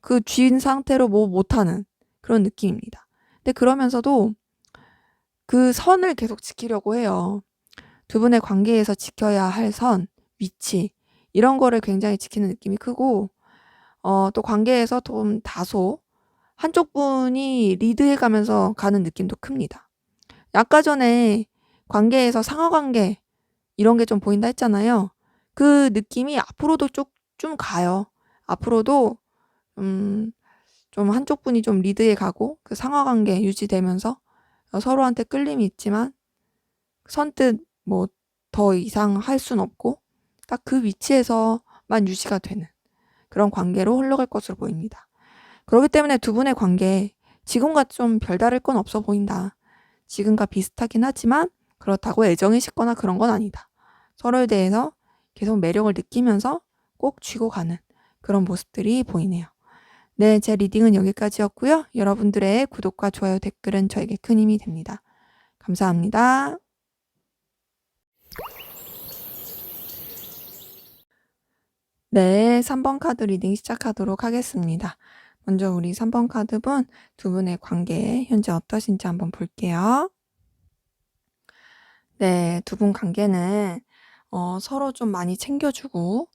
그 쥔 상태로 뭐 못하는 그런 느낌입니다. 근데 그러면서도 그 선을 계속 지키려고 해요. 두 분의 관계에서 지켜야 할 선, 위치 이런 거를 굉장히 지키는 느낌이 크고 또 관계에서 좀 다소 한쪽 분이 리드해가면서 가는 느낌도 큽니다. 아까 전에 관계에서 상하관계 이런 게 좀 보인다 했잖아요. 그 느낌이 앞으로도 좀 가요. 앞으로도 좀 한쪽 분이 좀 리드해 가고 그 상하관계 유지되면서 서로한테 끌림이 있지만 선뜻 뭐 더 이상 할 순 없고 딱 그 위치에서만 유지가 되는 그런 관계로 흘러갈 것으로 보입니다. 그렇기 때문에 두 분의 관계 지금과 좀 별다를 건 없어 보인다. 지금과 비슷하긴 하지만 그렇다고 애정이 식거나 그런 건 아니다. 서로에 대해서 계속 매력을 느끼면서 꼭 쥐고 가는 그런 모습들이 보이네요. 네, 제 리딩은 여기까지였고요. 여러분들의 구독과 좋아요, 댓글은 저에게 큰 힘이 됩니다. 감사합니다. 네, 3번 카드 리딩 시작하도록 하겠습니다. 먼저 우리 3번 카드분 두 분의 관계 현재 어떠신지 한번 볼게요. 네, 두 분 관계는 서로 좀 많이 챙겨주고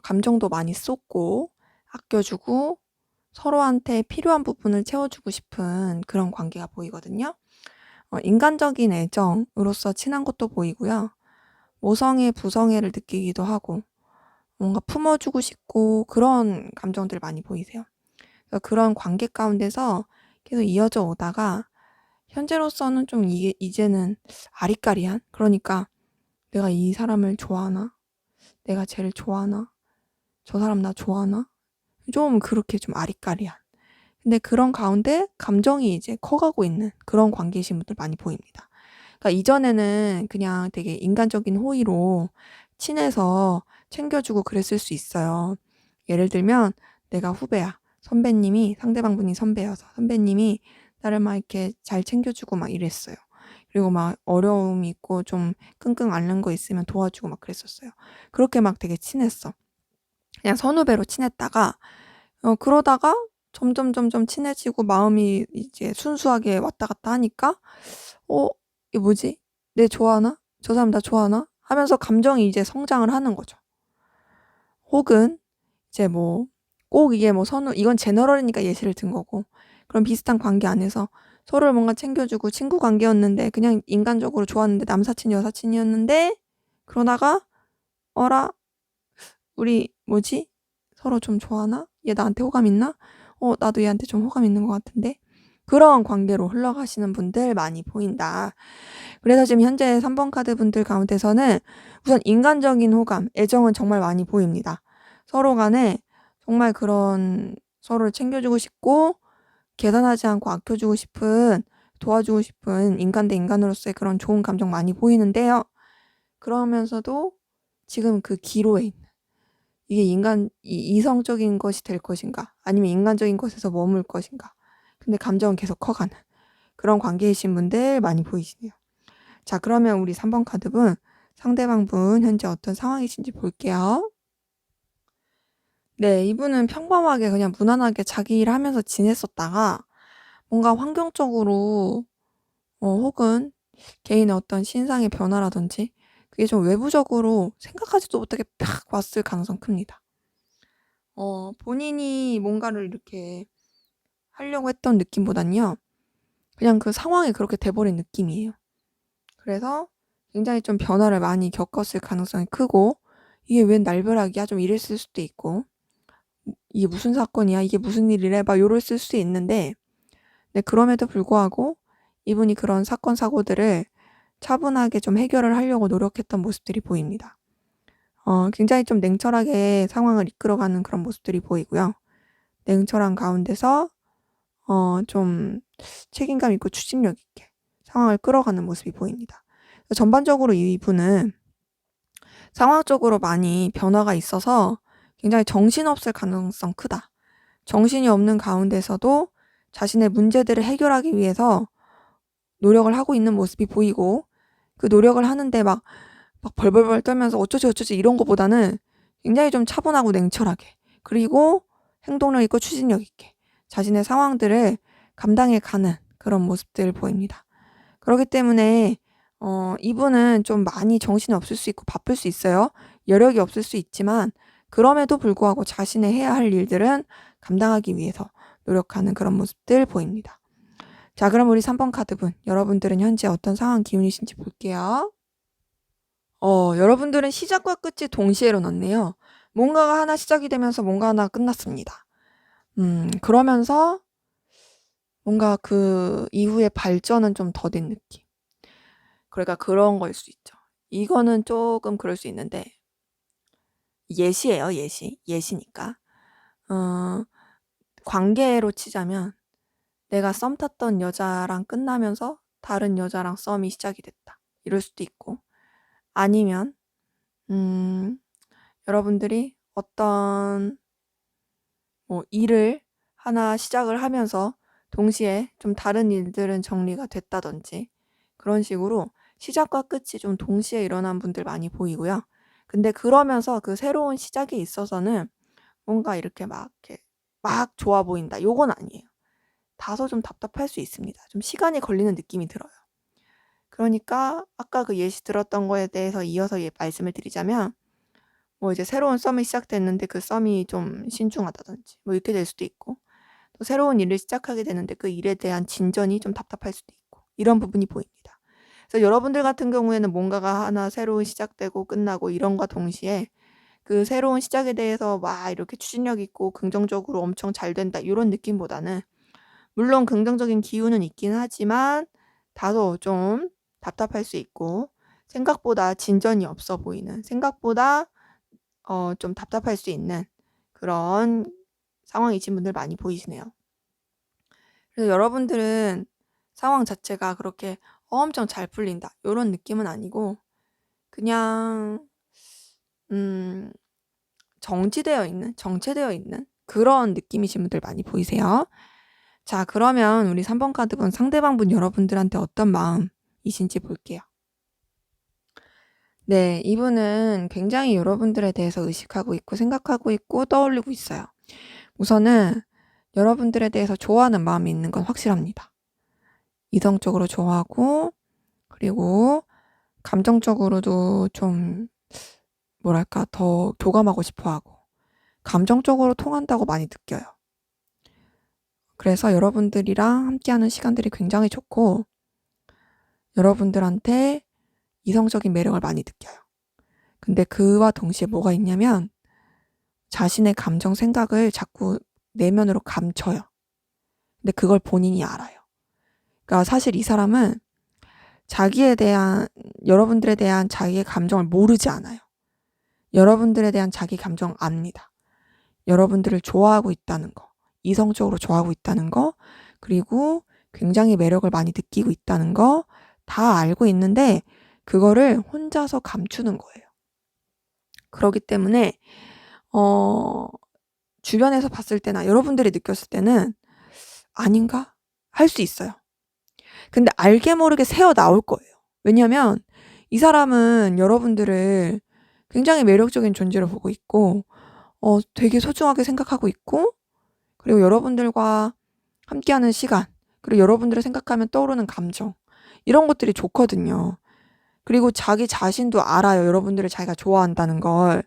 감정도 많이 쏟고 아껴주고 서로한테 필요한 부분을 채워주고 싶은 그런 관계가 보이거든요. 인간적인 애정으로서 친한 것도 보이고요. 모성애, 부성애를 느끼기도 하고 뭔가 품어주고 싶고 그런 감정들 많이 보이세요. 그런 관계 가운데서 계속 이어져 오다가 현재로서는 좀 이제는 아리까리한? 그러니까 내가 이 사람을 좋아하나? 내가 쟤를 좋아하나? 저 사람 나 좋아하나? 좀 그렇게 좀 아리까리한. 근데 그런 가운데 감정이 이제 커가고 있는 그런 관계이신 분들 많이 보입니다. 그러니까 이전에는 그냥 되게 인간적인 호의로 친해서 챙겨주고 그랬을 수 있어요. 예를 들면 내가 후배야. 선배님이 상대방분이 선배여서 선배님이 나를 막 이렇게 잘 챙겨주고 막 이랬어요. 그리고 막 어려움이 있고 좀 끙끙 앓는 거 있으면 도와주고 막 그랬었어요. 그렇게 막 되게 친했어. 그냥 선후배로 친했다가 그러다가 점점 친해지고 마음이 이제 순수하게 왔다 갔다 하니까 이게 뭐지? 내 좋아하나? 저 사람 나 좋아하나? 하면서 감정이 이제 성장을 하는 거죠. 혹은 이제 뭐 꼭 이게 뭐 이건 제너럴이니까 예시를 든 거고 그런 비슷한 관계 안에서 서로를 뭔가 챙겨주고 친구 관계였는데 그냥 인간적으로 좋았는데 남사친 여사친이었는데 그러다가 어라 우리 뭐지? 서로 좀 좋아하나? 얘 나한테 호감 있나? 나도 얘한테 좀 호감 있는 것 같은데? 그런 관계로 흘러가시는 분들 많이 보인다. 그래서 지금 현재 3번 카드 분들 가운데서는 우선 인간적인 호감, 애정은 정말 많이 보입니다. 서로 간에 정말 그런 서로를 챙겨주고 싶고 계산하지 않고 아껴주고 싶은 도와주고 싶은 인간 대 인간으로서의 그런 좋은 감정 많이 보이는데요. 그러면서도 지금 그 기로에 있는 이게 이성적인 것이 될 것인가 아니면 인간적인 것에서 머물 것인가 근데 감정은 계속 커가는 그런 관계이신 분들 많이 보이시네요. 자, 그러면 우리 3번 카드분 상대방 분 현재 어떤 상황이신지 볼게요. 네, 이분은 평범하게 그냥 무난하게 자기 일 하면서 지냈었다가 뭔가 환경적으로 혹은 개인의 어떤 신상의 변화라든지 그게 좀 외부적으로 생각하지도 못하게 팍 왔을 가능성 큽니다. 본인이 뭔가를 이렇게 하려고 했던 느낌보단요. 그냥 그 상황이 그렇게 돼버린 느낌이에요. 그래서 굉장히 좀 변화를 많이 겪었을 가능성이 크고 이게 웬 날벼락이야? 좀 이랬을 수도 있고, 이게 무슨 사건이야? 이게 무슨 일이래? 막 요랬을 수도 있는데, 네, 그럼에도 불구하고 이분이 그런 사건, 사고들을 차분하게 좀 해결을 하려고 노력했던 모습들이 보입니다. 굉장히 좀 냉철하게 상황을 이끌어가는 그런 모습들이 보이고요. 냉철한 가운데서 좀 책임감 있고 추진력 있게 상황을 끌어가는 모습이 보입니다. 전반적으로 이분은 상황적으로 많이 변화가 있어서 굉장히 정신없을 가능성 크다. 정신이 없는 가운데서도 자신의 문제들을 해결하기 위해서 노력을 하고 있는 모습이 보이고, 그 노력을 하는데 막 벌벌벌 떨면서 어쩌지 이런 거보다는 굉장히 좀 차분하고 냉철하게, 그리고 행동력 있고 추진력 있게 자신의 상황들을 감당해 가는 그런 모습들을 보입니다. 그렇기 때문에 이분은 좀 많이 정신이 없을 수 있고 바쁠 수 있어요. 여력이 없을 수 있지만 그럼에도 불구하고 자신의 해야 할 일들은 감당하기 위해서 노력하는 그런 모습들 보입니다. 자, 그럼 우리 3번 카드분, 여러분들은 현재 어떤 상황 기운이신지 볼게요. 여러분들은 시작과 끝이 동시에 일어났네요. 뭔가가 하나 시작이 되면서 뭔가 하나 끝났습니다. 그러면서 뭔가 그 이후에 발전은 좀 더딘 느낌. 그러니까 그런 거일 수 있죠. 이거는 조금 그럴 수 있는데, 예시예요, 예시. 예시니까. 관계로 치자면 내가 썸 탔던 여자랑 끝나면서 다른 여자랑 썸이 시작이 됐다. 이럴 수도 있고, 아니면 여러분들이 어떤 일을 하나 시작을 하면서 동시에 좀 다른 일들은 정리가 됐다든지, 그런 식으로 시작과 끝이 좀 동시에 일어난 분들 많이 보이고요. 근데 그러면서 그 새로운 시작에 있어서는 뭔가 이렇게 막 좋아 보인다, 요건 아니에요. 다소 좀 답답할 수 있습니다. 좀 시간이 걸리는 느낌이 들어요. 그러니까 아까 그 예시 들었던 거에 대해서 이어서 말씀을 드리자면, 이제 새로운 썸이 시작됐는데 그 썸이 좀 신중하다든지 이렇게 될 수도 있고, 또 새로운 일을 시작하게 되는데 그 일에 대한 진전이 좀 답답할 수도 있고, 이런 부분이 보입니다. 그래서 여러분들 같은 경우에는 뭔가가 하나 새로 시작되고 끝나고 이런과 동시에 그 새로운 시작에 대해서 막 이렇게 추진력 있고 긍정적으로 엄청 잘 된다, 이런 느낌보다는, 물론 긍정적인 기운은 있긴 하지만 다소 좀 답답할 수 있고, 생각보다 진전이 없어 보이는, 생각보다 좀 답답할 수 있는 그런 상황이신 분들 많이 보이시네요. 그래서 여러분들은 상황 자체가 그렇게 엄청 잘 풀린다, 이런 느낌은 아니고, 그냥 정체되어 있는 그런 느낌이신 분들 많이 보이세요. 자, 그러면 우리 3번 카드분, 상대방분 여러분들한테 어떤 마음이신지 볼게요. 네, 이분은 굉장히 여러분들에 대해서 의식하고 있고 생각하고 있고 떠올리고 있어요. 우선은 여러분들에 대해서 좋아하는 마음이 있는 건 확실합니다. 이성적으로 좋아하고, 그리고 감정적으로도 좀 뭐랄까 더 교감하고 싶어하고, 감정적으로 통한다고 많이 느껴요. 그래서 여러분들이랑 함께하는 시간들이 굉장히 좋고, 여러분들한테 이성적인 매력을 많이 느껴요. 근데 그와 동시에 뭐가 있냐면, 자신의 감정 생각을 자꾸 내면으로 감춰요. 근데 그걸 본인이 알아요. 그러니까 사실 이 사람은 여러분들에 대한 자기의 감정을 모르지 않아요. 여러분들에 대한 자기 감정 압니다. 여러분들을 좋아하고 있다는 거, 이성적으로 좋아하고 있다는 거, 그리고 굉장히 매력을 많이 느끼고 있다는 거 다 알고 있는데 그거를 혼자서 감추는 거예요. 그렇기 때문에 주변에서 봤을 때나 여러분들이 느꼈을 때는 아닌가? 할 수 있어요. 근데 알게 모르게 새어 나올 거예요. 왜냐면 이 사람은 여러분들을 굉장히 매력적인 존재로 보고 있고, 되게 소중하게 생각하고 있고, 그리고 여러분들과 함께하는 시간, 그리고 여러분들을 생각하면 떠오르는 감정, 이런 것들이 좋거든요. 그리고 자기 자신도 알아요, 여러분들을 자기가 좋아한다는 걸.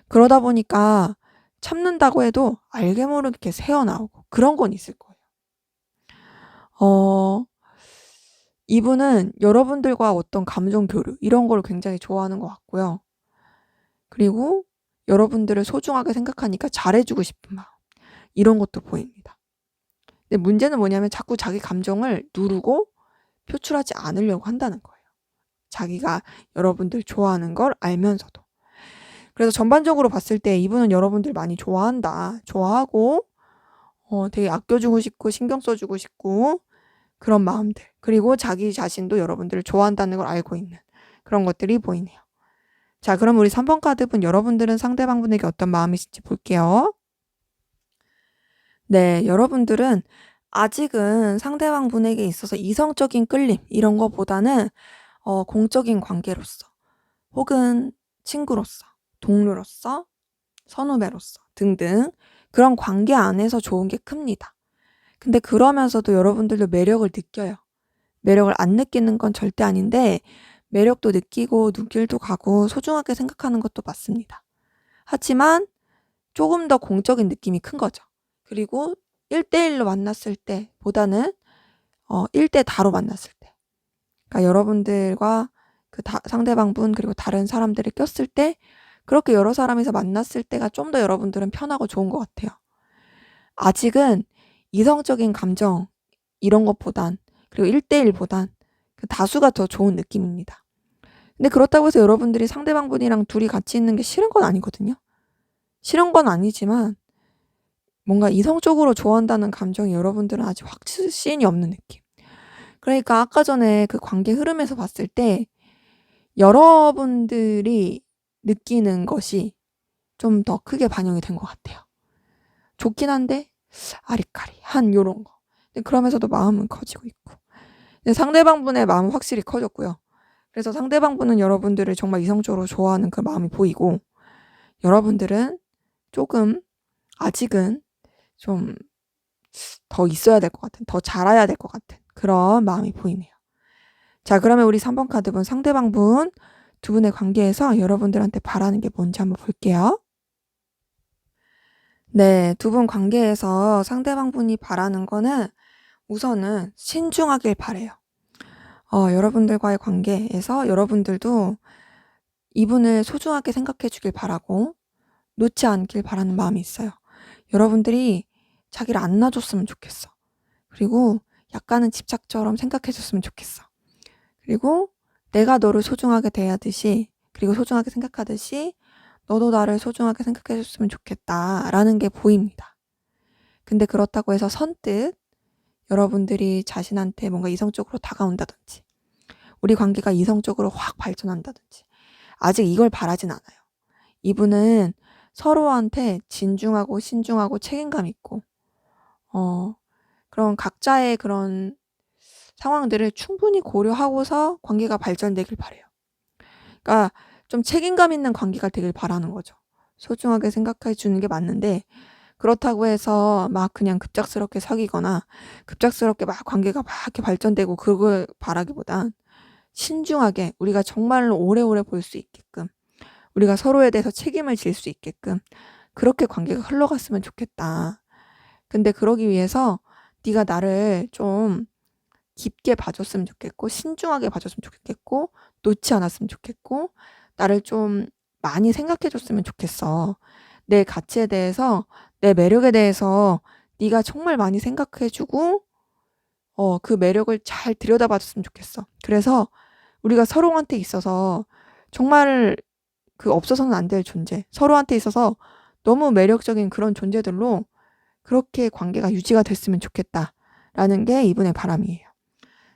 그러다 보니까 참는다고 해도 알게 모르게 새어나오고 그런 건 있을 거예요. 이분은 여러분들과 어떤 감정 교류, 이런 걸 굉장히 좋아하는 것 같고요. 그리고 여러분들을 소중하게 생각하니까 잘해주고 싶은 마음. 이런 것도 보입니다. 근데 문제는 뭐냐면 자꾸 자기 감정을 누르고 표출하지 않으려고 한다는 거예요. 자기가 여러분들 좋아하는 걸 알면서도. 그래서 전반적으로 봤을 때 이분은 여러분들 많이 좋아한다. 좋아하고 되게 아껴주고 싶고 신경 써주고 싶고 그런 마음들. 그리고 자기 자신도 여러분들을 좋아한다는 걸 알고 있는 그런 것들이 보이네요. 자, 그럼 우리 3번 카드분 여러분들은 상대방분에게 어떤 마음이신지 볼게요. 네, 여러분들은 아직은 상대방분에게 있어서 이성적인 끌림 이런 거보다는 공적인 관계로서 혹은 친구로서 동료로서 선후배로서 등등 그런 관계 안에서 좋은 게 큽니다. 근데 그러면서도 여러분들도 매력을 느껴요. 매력을 안 느끼는 건 절대 아닌데 매력도 느끼고 눈길도 가고 소중하게 생각하는 것도 맞습니다. 하지만 조금 더 공적인 느낌이 큰 거죠. 그리고 1대1로 만났을 때보다는 1대 다로 만났을 때. 그러니까 여러분들과 그 상대방분 그리고 다른 사람들이 꼈을 때 그렇게 여러 사람이서 만났을 때가 좀 더 여러분들은 편하고 좋은 것 같아요. 아직은 이성적인 감정 이런 것보단 그리고 1대1보단 그 다수가 더 좋은 느낌입니다. 근데 그렇다고 해서 여러분들이 상대방분이랑 둘이 같이 있는 게 싫은 건 아니거든요. 싫은 건 아니지만 뭔가 이성적으로 좋아한다는 감정이 여러분들은 아직 확신이 없는 느낌. 그러니까 아까 전에 그 관계 흐름에서 봤을 때 여러분들이 느끼는 것이 좀 더 크게 반영이 된 것 같아요. 좋긴 한데 아리까리한 요런 거. 근데 그러면서도 마음은 커지고 있고. 근데 상대방분의 마음은 확실히 커졌고요. 그래서 상대방분은 여러분들을 정말 이성적으로 좋아하는 그 마음이 보이고 여러분들은 조금 아직은 좀 더 있어야 될 것 같은, 더 자라야 될 것 같은 그런 마음이 보이네요. 자, 그러면 우리 3번 카드분 상대방분 두 분의 관계에서 여러분들한테 바라는 게 뭔지 한번 볼게요. 네, 두 분 관계에서 상대방분이 바라는 거는 우선은 신중하길 바래요. 여러분들과의 관계에서 여러분들도 이분을 소중하게 생각해 주길 바라고 놓지 않길 바라는 마음이 있어요. 여러분들이 자기를 안 놔줬으면 좋겠어. 그리고 약간은 집착처럼 생각해 줬으면 좋겠어. 그리고 내가 너를 소중하게 대하듯이 그리고 소중하게 생각하듯이 너도 나를 소중하게 생각해 줬으면 좋겠다라는 게 보입니다. 근데 그렇다고 해서 선뜻 여러분들이 자신한테 뭔가 이성적으로 다가온다든지 우리 관계가 이성적으로 확 발전한다든지 아직 이걸 바라진 않아요. 이분은 서로한테 진중하고 신중하고 책임감 있고 그런 각자의 그런 상황들을 충분히 고려하고서 관계가 발전되길 바래요. 그러니까 좀 책임감 있는 관계가 되길 바라는 거죠. 소중하게 생각해 주는 게 맞는데 그렇다고 해서 막 그냥 급작스럽게 사귀거나 급작스럽게 막 관계가 막 이렇게 발전되고 그걸 바라기보단 신중하게 우리가 정말로 오래오래 볼 수 있게끔 우리가 서로에 대해서 책임을 질 수 있게끔 그렇게 관계가 흘러갔으면 좋겠다. 근데 그러기 위해서 네가 나를 좀 깊게 봐줬으면 좋겠고 신중하게 봐줬으면 좋겠고 놓지 않았으면 좋겠고 나를 좀 많이 생각해 줬으면 좋겠어. 내 가치에 대해서 내 매력에 대해서 네가 정말 많이 생각해 주고 그 매력을 잘 들여다봐 줬으면 좋겠어. 그래서 우리가 서로한테 있어서 정말 그 없어서는 안 될 존재 서로한테 있어서 너무 매력적인 그런 존재들로 그렇게 관계가 유지가 됐으면 좋겠다라는 게 이분의 바람이에요.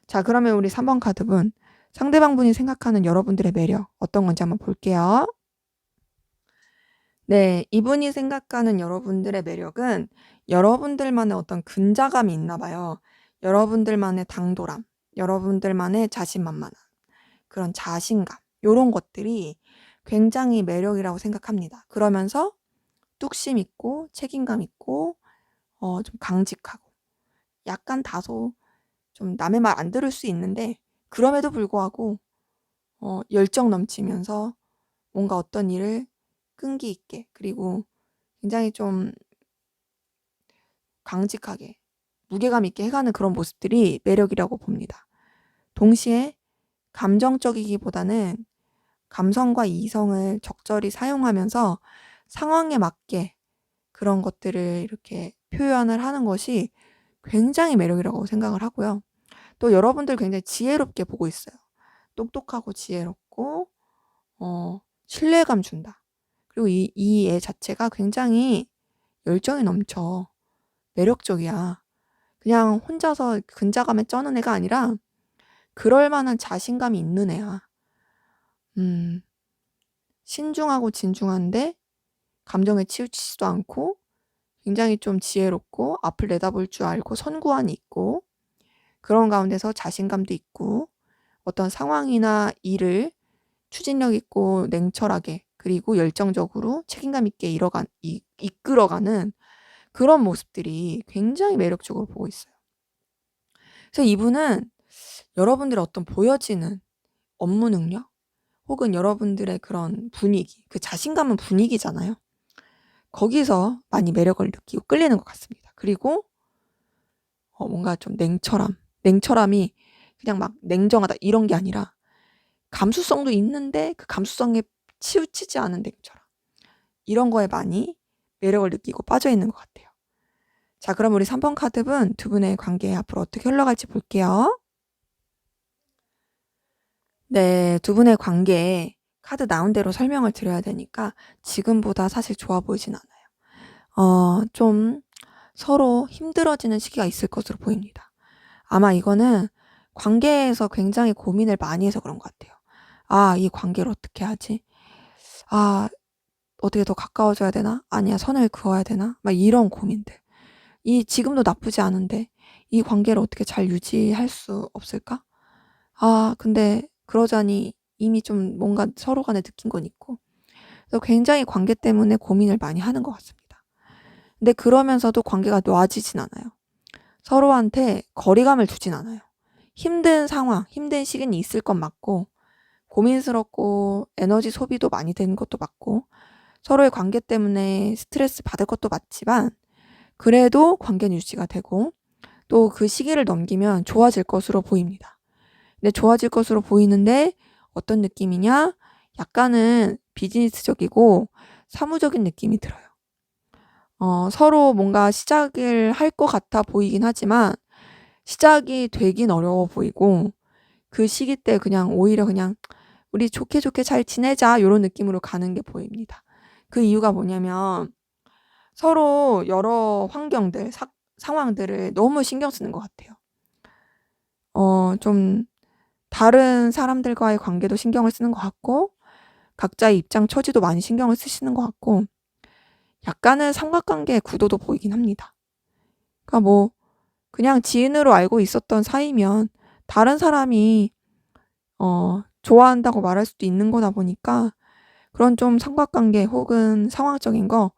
자, 그러면 우리 3번 카드분 상대방분이 생각하는 여러분들의 매력 어떤 건지 한번 볼게요. 네, 이분이 생각하는 여러분들의 매력은 여러분들만의 어떤 근자감이 있나 봐요. 여러분들만의 당돌함, 여러분들만의 자신만만함, 그런 자신감 요런 것들이 굉장히 매력이라고 생각합니다. 그러면서 뚝심 있고 책임감 있고 좀 강직하고 약간 다소 좀 남의 말 안 들을 수 있는데 그럼에도 불구하고 열정 넘치면서 뭔가 어떤 일을 끈기 있게 그리고 굉장히 좀 강직하게 무게감 있게 해가는 그런 모습들이 매력이라고 봅니다. 동시에 감정적이기보다는 감성과 이성을 적절히 사용하면서 상황에 맞게 그런 것들을 이렇게 표현을 하는 것이 굉장히 매력이라고 생각을 하고요. 또 여러분들 굉장히 지혜롭게 보고 있어요. 똑똑하고 지혜롭고 신뢰감 준다. 그리고 이 애 자체가 굉장히 열정이 넘쳐. 매력적이야. 그냥 혼자서 근자감에 쩌는 애가 아니라 그럴 만한 자신감이 있는 애야. 음, 신중하고 진중한데 감정에 치우치지도 않고 굉장히 좀 지혜롭고 앞을 내다볼 줄 알고 선구안이 있고 그런 가운데서 자신감도 있고 어떤 상황이나 일을 추진력 있고 냉철하게 그리고 열정적으로 책임감 있게 이끌어가는 그런 모습들이 굉장히 매력적으로 보고 있어요. 그래서 이분은 여러분들의 어떤 보여지는 업무 능력 혹은 여러분들의 그런 분위기, 그 자신감은 분위기잖아요. 거기서 많이 매력을 느끼고 끌리는 것 같습니다. 그리고 뭔가 좀 냉철함이 그냥 막 냉정하다 이런 게 아니라 감수성도 있는데 그 감수성에 치우치지 않은 냉철함. 이런 거에 많이 매력을 느끼고 빠져 있는 것 같아요. 자, 그럼 우리 3번 카드분 두 분의 관계 앞으로 어떻게 흘러갈지 볼게요. 네, 두 분의 관계 카드 나온 대로 설명을 드려야 되니까 지금보다 사실 좋아 보이진 않아요. 좀 서로 힘들어지는 시기가 있을 것으로 보입니다. 아마 이거는 관계에서 굉장히 고민을 많이 해서 그런 것 같아요. 아, 이 관계를 어떻게 하지? 아, 어떻게 더 가까워져야 되나? 아니야, 선을 그어야 되나? 막 이런 고민들. 지금도 나쁘지 않은데 이 관계를 어떻게 잘 유지할 수 없을까? 아, 근데 그러자니 이미 좀 뭔가 서로 간에 느낀 건 있고. 그래서 굉장히 관계 때문에 고민을 많이 하는 것 같습니다. 근데 그러면서도 관계가 놓아지진 않아요. 서로한테 거리감을 두진 않아요. 힘든 상황, 힘든 시기는 있을 건 맞고, 고민스럽고 에너지 소비도 많이 되는 것도 맞고, 서로의 관계 때문에 스트레스 받을 것도 맞지만, 그래도 관계는 유지가 되고, 또 그 시기를 넘기면 좋아질 것으로 보입니다. 근데 좋아질 것으로 보이는데 어떤 느낌이냐? 약간은 비즈니스적이고 사무적인 느낌이 들어요. 서로 뭔가 시작을 할 것 같아 보이긴 하지만 시작이 되긴 어려워 보이고 그 시기 때 그냥 오히려 그냥 우리 좋게 좋게 잘 지내자 이런 느낌으로 가는 게 보입니다. 그 이유가 뭐냐면 서로 여러 환경들, 상황들을 너무 신경 쓰는 것 같아요. 좀 다른 사람들과의 관계도 신경을 쓰는 것 같고 각자의 입장 처지도 많이 신경을 쓰시는 것 같고 약간은 삼각관계의 구도도 보이긴 합니다. 그러니까 뭐 그냥 지인으로 알고 있었던 사이면 다른 사람이 좋아한다고 말할 수도 있는 거다 보니까 그런 좀 삼각관계 혹은 상황적인 거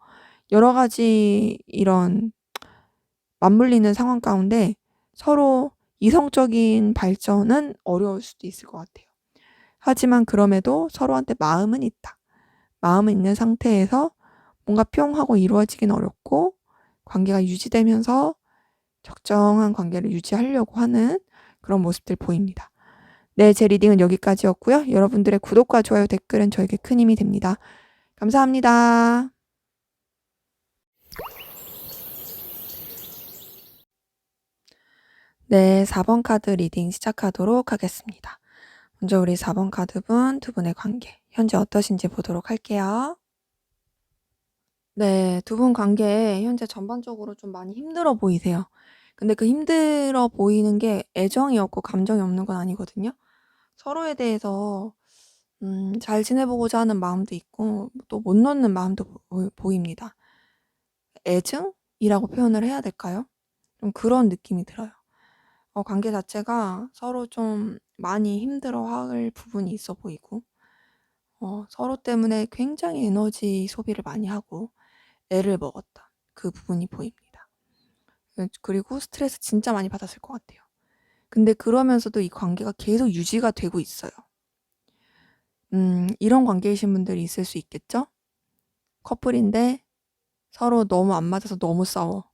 여러 가지 이런 맞물리는 상황 가운데 서로 이성적인 발전은 어려울 수도 있을 것 같아요. 하지만 그럼에도 서로한테 마음은 있다. 마음은 있는 상태에서 뭔가 뿅 하고 이루어지긴 어렵고 관계가 유지되면서 적정한 관계를 유지하려고 하는 그런 모습들 보입니다. 네, 제 리딩은 여기까지였고요. 여러분들의 구독과 좋아요, 댓글은 저에게 큰 힘이 됩니다. 감사합니다. 네, 4번 카드 리딩 시작하도록 하겠습니다. 먼저 우리 4번 카드분 두 분의 관계 현재 어떠신지 보도록 할게요. 네, 두 분 관계 현재 전반적으로 좀 많이 힘들어 보이세요. 근데 그 힘들어 보이는 게 애정이 없고 감정이 없는 건 아니거든요. 서로에 대해서 잘 지내보고자 하는 마음도 있고 또 못 놓는 마음도 보입니다. 애증이라고 표현을 해야 될까요? 좀 그런 느낌이 들어요. 관계 자체가 서로 좀 많이 힘들어할 부분이 있어 보이고 서로 때문에 굉장히 에너지 소비를 많이 하고 애를 먹었던 그 부분이 보입니다. 그리고 스트레스 진짜 많이 받았을 것 같아요. 근데 그러면서도 이 관계가 계속 유지가 되고 있어요. 이런 관계이신 분들이 있을 수 있겠죠? 커플인데 서로 너무 안 맞아서 너무 싸워.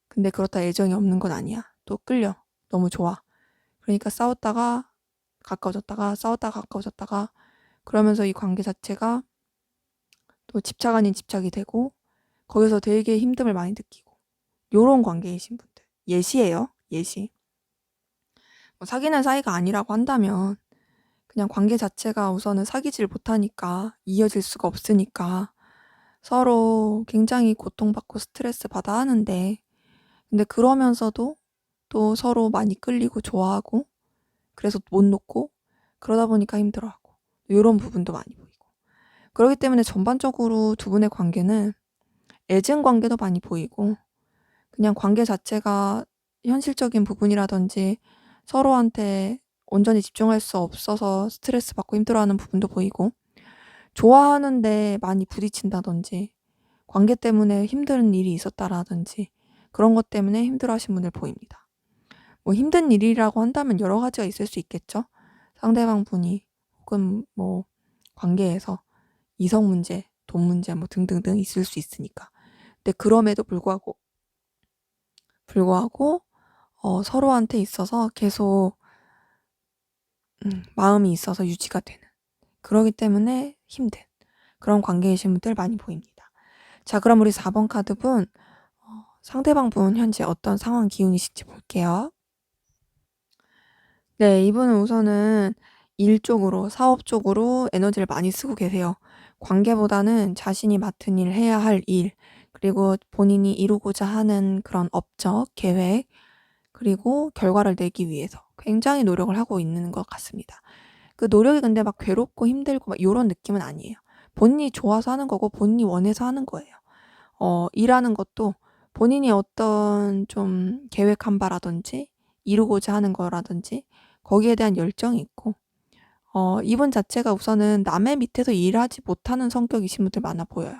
근데 그렇다 애정이 없는 건 아니야. 또 끌려. 너무 좋아. 그러니까 싸웠다가 가까워졌다가 싸웠다가 가까워졌다가 그러면서 이 관계 자체가 또 집착 아닌 집착이 되고 거기서 되게 힘듦을 많이 느끼고 요런 관계이신 분들. 예시예요. 예시. 뭐 사귀는 사이가 아니라고 한다면 그냥 관계 자체가 우선은 사귀질 못하니까 이어질 수가 없으니까 서로 굉장히 고통받고 스트레스 받아 하는데 근데 그러면서도 또 서로 많이 끌리고 좋아하고 그래서 못 놓고 그러다 보니까 힘들어하고 요런 부분도 많이 보이고 그렇기 때문에 전반적으로 두 분의 관계는 애증 관계도 많이 보이고 그냥 관계 자체가 현실적인 부분이라든지 서로한테 온전히 집중할 수 없어서 스트레스 받고 힘들어하는 부분도 보이고 좋아하는데 많이 부딪힌다든지 관계 때문에 힘든 일이 있었다라든지 그런 것 때문에 힘들어하신 분들 보입니다. 뭐 힘든 일이라고 한다면 여러 가지가 있을 수 있겠죠. 상대방 분이 혹은 뭐 관계에서 이성 문제, 돈 문제 뭐 등등등 있을 수 있으니까. 근데 그럼에도 불구하고 서로한테 있어서 계속 마음이 있어서 유지가 되는 그러기 때문에 힘든 그런 관계이신 분들 많이 보입니다. 자, 그럼 우리 4번 카드 분 상대방 분 현재 어떤 상황 기운이신지 볼게요. 네, 이분은 우선은 일 쪽으로, 사업 쪽으로 에너지를 많이 쓰고 계세요. 관계보다는 자신이 맡은 일, 해야 할 일, 그리고 본인이 이루고자 하는 그런 업적, 계획, 그리고 결과를 내기 위해서 굉장히 노력을 하고 있는 것 같습니다. 그 노력이 근데 막 괴롭고 힘들고 막 요런 느낌은 아니에요. 본인이 좋아서 하는 거고 본인이 원해서 하는 거예요. 일하는 것도 본인이 어떤 좀 계획한 바라든지 이루고자 하는 거라든지 거기에 대한 열정이 있고 이분 자체가 우선은 남의 밑에서 일하지 못하는 성격이신 분들 많아 보여요.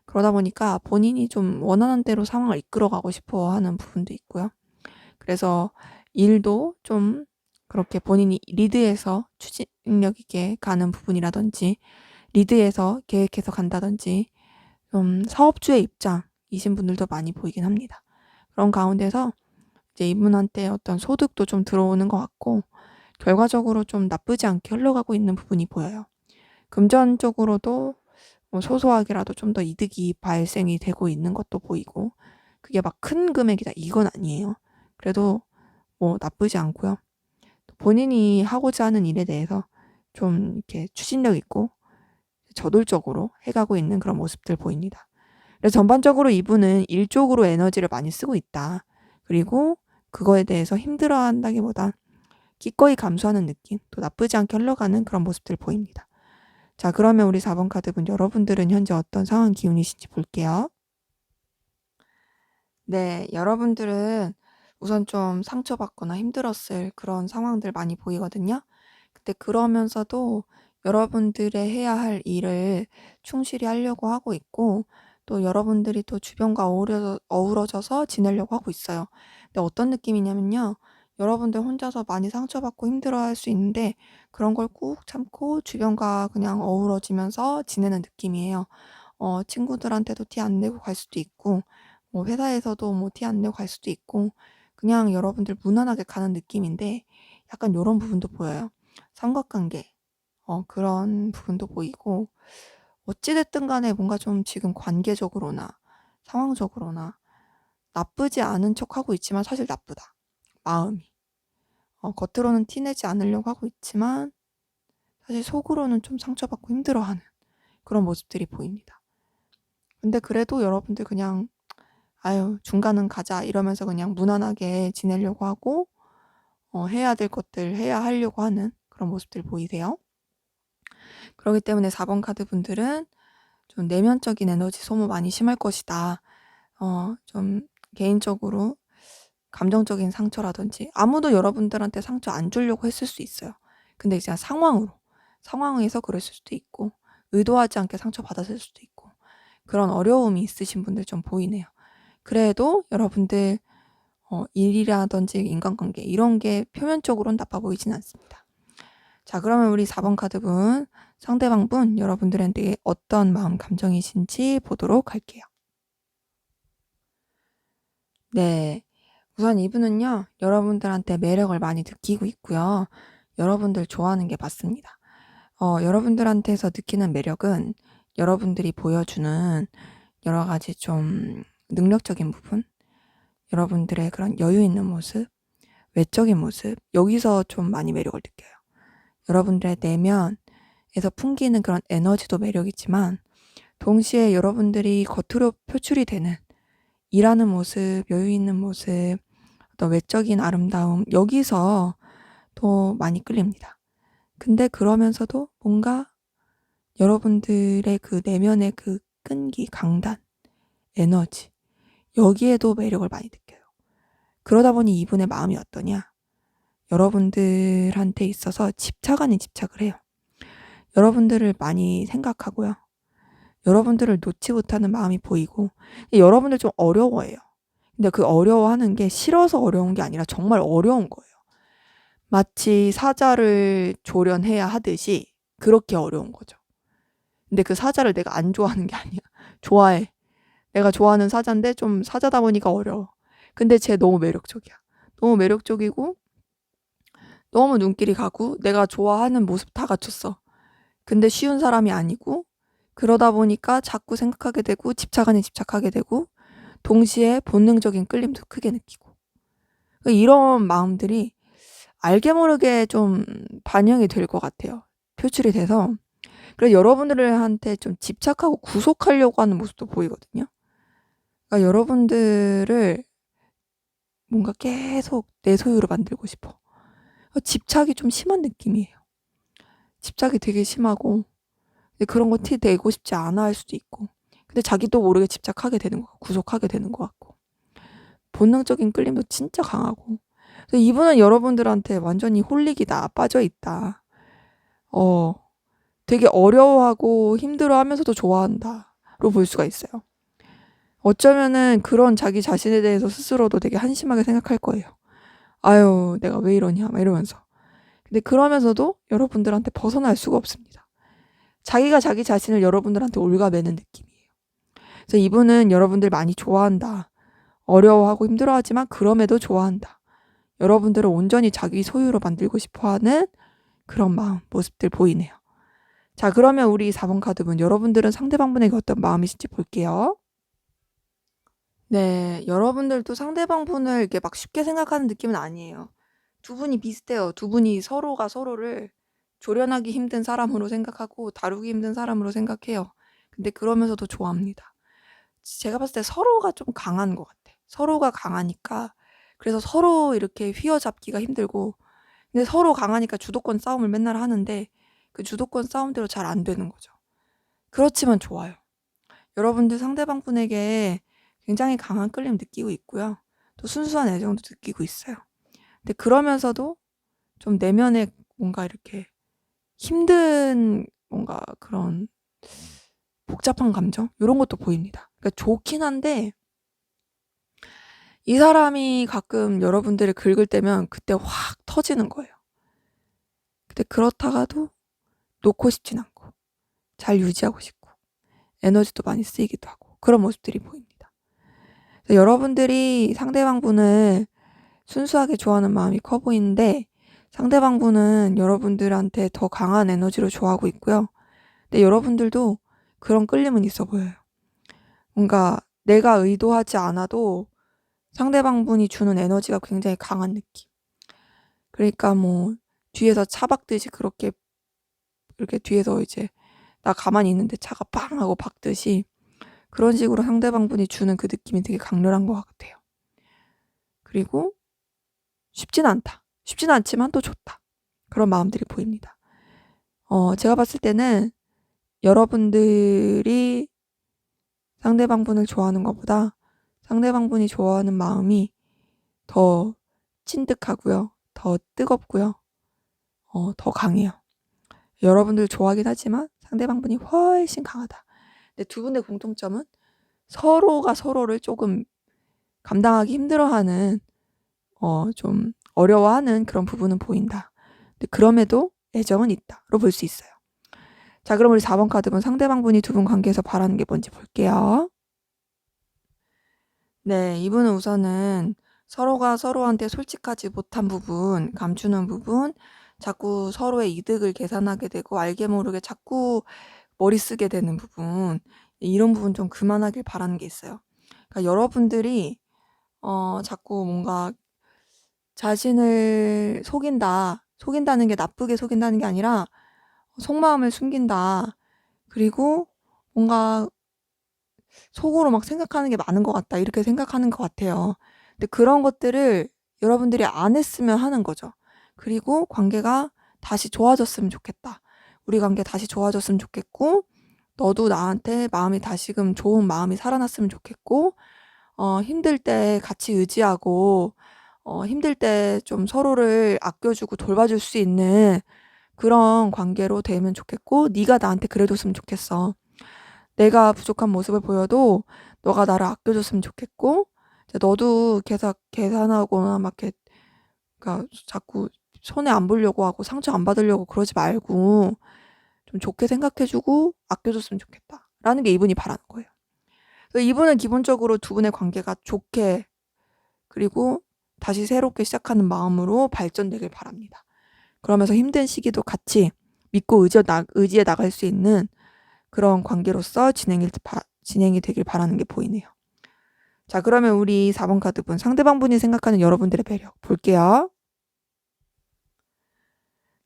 그러다 보니까 본인이 좀 원하는 대로 상황을 이끌어가고 싶어 하는 부분도 있고요. 그래서 일도 좀 그렇게 본인이 리드해서 추진력 있게 가는 부분이라든지 리드해서 계획해서 간다든지 좀 사업주의 입장이신 분들도 많이 보이긴 합니다. 그런 가운데서 이제 이분한테 어떤 소득도 좀 들어오는 것 같고 결과적으로 좀 나쁘지 않게 흘러가고 있는 부분이 보여요. 금전적으로도 뭐 소소하게라도 좀 더 이득이 발생이 되고 있는 것도 보이고 그게 막 큰 금액이다 이건 아니에요. 그래도 뭐 나쁘지 않고요. 본인이 하고자 하는 일에 대해서 좀 이렇게 추진력 있고 저돌적으로 해가고 있는 그런 모습들 보입니다. 그래서 전반적으로 이분은 일 쪽으로 에너지를 많이 쓰고 있다. 그리고 그거에 대해서 힘들어한다기보다 기꺼이 감수하는 느낌, 또 나쁘지 않게 흘러가는 그런 모습들 보입니다. 자, 그러면 우리 4번 카드분 여러분들은 현재 어떤 상황 기운이신지 볼게요. 네, 여러분들은 우선 좀 상처받거나 힘들었을 그런 상황들 많이 보이거든요. 근데 그러면서도 여러분들의 해야 할 일을 충실히 하려고 하고 있고 또 여러분들이 또 주변과 어우러져서 지내려고 하고 있어요. 근데 어떤 느낌이냐면요. 여러분들 혼자서 많이 상처받고 힘들어할 수 있는데 그런 걸 꾹 참고 주변과 그냥 어우러지면서 지내는 느낌이에요. 친구들한테도 티 안 내고 갈 수도 있고 뭐 회사에서도 뭐 티 안 내고 갈 수도 있고 그냥 여러분들 무난하게 가는 느낌인데 약간 요런 부분도 보여요. 삼각관계 그런 부분도 보이고 어찌 됐든 간에 뭔가 좀 지금 관계적으로나 상황적으로나 나쁘지 않은 척하고 있지만 사실 나쁘다. 마음이. 겉으로는 티 내지 않으려고 하고 있지만 사실 속으로는 좀 상처받고 힘들어하는 그런 모습들이 보입니다. 근데 그래도 여러분들 그냥 아유 중간은 가자 이러면서 그냥 무난하게 지내려고 하고 해야 될 것들 해야 하려고 하는 그런 모습들 보이세요. 그렇기 때문에 4번 카드 분들은 좀 내면적인 에너지 소모 많이 심할 것이다. 좀 개인적으로 감정적인 상처라든지 아무도 여러분들한테 상처 안 주려고 했을 수 있어요. 근데 이제 상황에서 그랬을 수도 있고 의도하지 않게 상처받았을 수도 있고 그런 어려움이 있으신 분들 좀 보이네요. 그래도 여러분들 일이라든지 인간관계 이런 게 표면적으로는 나빠 보이진 않습니다. 자, 그러면 우리 4번 카드분 상대방 분 여러분들한테 어떤 마음 감정이신지 보도록 할게요. 네, 우선 이분은요 여러분들한테 매력을 많이 느끼고 있고요. 여러분들 좋아하는 게 맞습니다. 여러분들한테서 느끼는 매력은 여러분들이 보여주는 여러 가지 좀 능력적인 부분, 여러분들의 그런 여유 있는 모습, 외적인 모습, 여기서 좀 많이 매력을 느껴요. 여러분들의 내면에서 풍기는 그런 에너지도 매력이지만 동시에 여러분들이 겉으로 표출이 되는 일하는 모습, 여유 있는 모습, 어떤 외적인 아름다움, 여기서 더 많이 끌립니다. 근데 그러면서도 뭔가 여러분들의 그 내면의 그 끈기, 강단, 에너지, 여기에도 매력을 많이 느껴요. 그러다 보니 이분의 마음이 어떠냐? 여러분들한테 있어서 집착 아닌 집착을 해요. 여러분들을 많이 생각하고요. 여러분들을 놓지 못하는 마음이 보이고, 여러분들 좀 어려워해요. 근데 그 어려워하는 게 싫어서 어려운 게 아니라 정말 어려운 거예요. 마치 사자를 조련해야 하듯이 그렇게 어려운 거죠. 근데 그 사자를 내가 안 좋아하는 게 아니야. 좋아해. 내가 좋아하는 사자인데 좀 사자다 보니까 어려워. 근데 쟤 너무 매력적이야. 너무 매력적이고 너무 눈길이 가고 내가 좋아하는 모습 다 갖췄어. 근데 쉬운 사람이 아니고 그러다 보니까 자꾸 생각하게 되고 집착 아닌 집착하게 되고 동시에 본능적인 끌림도 크게 느끼고 이런 마음들이 알게 모르게 좀 반영이 될 것 같아요. 표출이 돼서. 그래서 여러분들한테 좀 집착하고 구속하려고 하는 모습도 보이거든요. 그러니까 여러분들을 뭔가 계속 내 소유로 만들고 싶어. 집착이 좀 심한 느낌이에요. 집착이 되게 심하고 그런 거 티 내고 싶지 않아 할 수도 있고 근데 자기도 모르게 집착하게 되는 거 같고 구속하게 되는 것 같고 본능적인 끌림도 진짜 강하고 그래서 이분은 여러분들한테 완전히 홀릭이다, 빠져있다. 되게 어려워하고 힘들어하면서도 좋아한다로 볼 수가 있어요. 어쩌면은 그런 자기 자신에 대해서 스스로도 되게 한심하게 생각할 거예요. 아유, 내가 왜 이러냐 막 이러면서. 근데 그러면서도 여러분들한테 벗어날 수가 없습니다. 자기가 자기 자신을 여러분들한테 올가매는 느낌이에요. 그래서 이분은 여러분들 많이 좋아한다. 어려워하고 힘들어하지만 그럼에도 좋아한다. 여러분들을 온전히 자기 소유로 만들고 싶어하는 그런 마음, 모습들 보이네요. 자, 그러면 우리 4번 카드분, 여러분들은 상대방분에게 어떤 마음이신지 볼게요. 네, 여러분들도 상대방분을 이렇게 막 쉽게 생각하는 느낌은 아니에요. 두 분이 비슷해요. 두 분이 서로가 서로를 조련하기 힘든 사람으로 생각하고 다루기 힘든 사람으로 생각해요. 근데 그러면서도 좋아합니다. 제가 봤을 때 서로가 좀 강한 것 같아. 서로가 강하니까 그래서 서로 이렇게 휘어잡기가 힘들고 근데 서로 강하니까 주도권 싸움을 맨날 하는데 그 주도권 싸움대로 잘 안 되는 거죠. 그렇지만 좋아요. 여러분들 상대방분에게 굉장히 강한 끌림 느끼고 있고요. 또 순수한 애정도 느끼고 있어요. 근데 그러면서도 좀 내면에 뭔가 이렇게 힘든 뭔가 그런 복잡한 감정? 이런 것도 보입니다. 그러니까 좋긴 한데 이 사람이 가끔 여러분들을 긁을 때면 그때 확 터지는 거예요. 근데 그렇다가도 놓고 싶진 않고 잘 유지하고 싶고 에너지도 많이 쓰이기도 하고 그런 모습들이 보입니다. 여러분들이 상대방분을 순수하게 좋아하는 마음이 커 보이는데 상대방분은 여러분들한테 더 강한 에너지로 좋아하고 있고요. 근데 여러분들도 그런 끌림은 있어 보여요. 뭔가 내가 의도하지 않아도 상대방분이 주는 에너지가 굉장히 강한 느낌. 그러니까 뭐 뒤에서 차 박듯이 그렇게 이렇게 뒤에서 이제 나 가만히 있는데 차가 빵 하고 박듯이 그런 식으로 상대방분이 주는 그 느낌이 되게 강렬한 것 같아요. 그리고 쉽진 않다. 쉽진 않지만 또 좋다. 그런 마음들이 보입니다. 제가 봤을 때는 여러분들이 상대방분을 좋아하는 것보다 상대방분이 좋아하는 마음이 더 찐득하고요. 더 뜨겁고요. 더 강해요. 여러분들 좋아하긴 하지만 상대방분이 훨씬 강하다. 근데 두 분의 공통점은 서로가 서로를 조금 감당하기 힘들어하는 좀 어려워하는 그런 부분은 보인다. 근데 그럼에도 애정은 있다로 볼 수 있어요. 자, 그럼 우리 4번 카드분 상대방분이 두 분 관계에서 바라는 게 뭔지 볼게요. 네, 이분은 우선은 서로가 서로한테 솔직하지 못한 부분, 감추는 부분, 자꾸 서로의 이득을 계산하게 되고 알게 모르게 자꾸 머리 쓰게 되는 부분, 이런 부분 좀 그만하길 바라는 게 있어요. 그러니까 여러분들이 자꾸 뭔가 자신을 속인다는 게 나쁘게 속인다는 게 아니라 속마음을 숨긴다. 그리고 뭔가 속으로 막 생각하는 게 많은 것 같다. 이렇게 생각하는 것 같아요. 근데 그런 것들을 여러분들이 안 했으면 하는 거죠. 그리고 관계가 다시 좋아졌으면 좋겠다. 우리 관계 다시 좋아졌으면 좋겠고, 너도 나한테 마음이 다시금 좋은 마음이 살아났으면 좋겠고, 힘들 때 같이 의지하고, 힘들 때 좀 서로를 아껴주고 돌봐줄 수 있는 그런 관계로 되면 좋겠고, 네가 나한테 그래줬으면 좋겠어. 내가 부족한 모습을 보여도 너가 나를 아껴줬으면 좋겠고, 이제 너도 계산하거나 막 이렇게, 그러니까 자꾸 손해 안 보려고 하고 상처 안 받으려고 그러지 말고 좀 좋게 생각해주고 아껴줬으면 좋겠다. 라는 게 이분이 바라는 거예요. 그래서 이분은 기본적으로 두 분의 관계가 좋게, 그리고 다시 새롭게 시작하는 마음으로 발전되길 바랍니다. 그러면서 힘든 시기도 같이 믿고 의지해 나갈 수 있는 그런 관계로서 진행이 되길 바라는 게 보이네요. 자, 그러면 우리 4번 카드분, 상대방 분이 생각하는 여러분들의 매력 볼게요.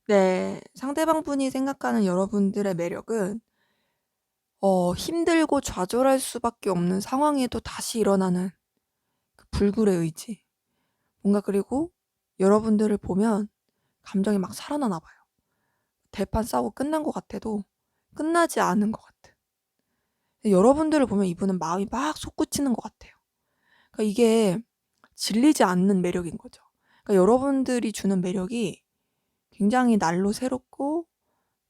네, 상대방 분이 생각하는 여러분들의 매력은 힘들고 좌절할 수밖에 없는 상황에도 다시 일어나는 그 불굴의 의지. 뭔가 그리고 여러분들을 보면 감정이 막 살아나나 봐요. 대판 싸우고 끝난 것 같아도 끝나지 않은 것 같아. 여러분들을 보면 이분은 마음이 막 솟구치는 것 같아요. 그러니까 이게 질리지 않는 매력인 거죠. 그러니까 여러분들이 주는 매력이 굉장히 날로 새롭고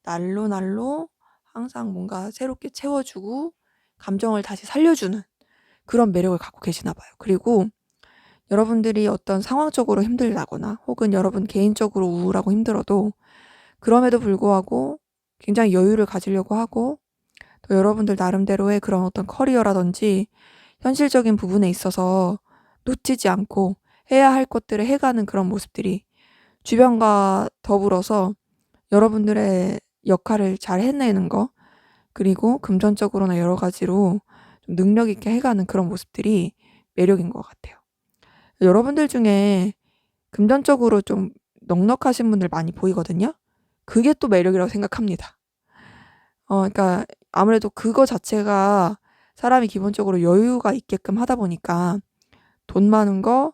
날로 항상 뭔가 새롭게 채워주고 감정을 다시 살려주는 그런 매력을 갖고 계시나 봐요. 그리고 여러분들이 어떤 상황적으로 힘들다거나 혹은 여러분 개인적으로 우울하고 힘들어도 그럼에도 불구하고 굉장히 여유를 가지려고 하고, 또 여러분들 나름대로의 그런 어떤 커리어라든지 현실적인 부분에 있어서 놓치지 않고 해야 할 것들을 해가는 그런 모습들이 주변과 더불어서 여러분들의 역할을 잘 해내는 거, 그리고 금전적으로나 여러 가지로 좀 능력 있게 해가는 그런 모습들이 매력인 것 같아요. 여러분들 중에 금전적으로 좀 넉넉하신 분들 많이 보이거든요. 그게 또 매력이라고 생각합니다. 그러니까 아무래도 그거 자체가 사람이 기본적으로 여유가 있게끔 하다 보니까 돈 많은 거,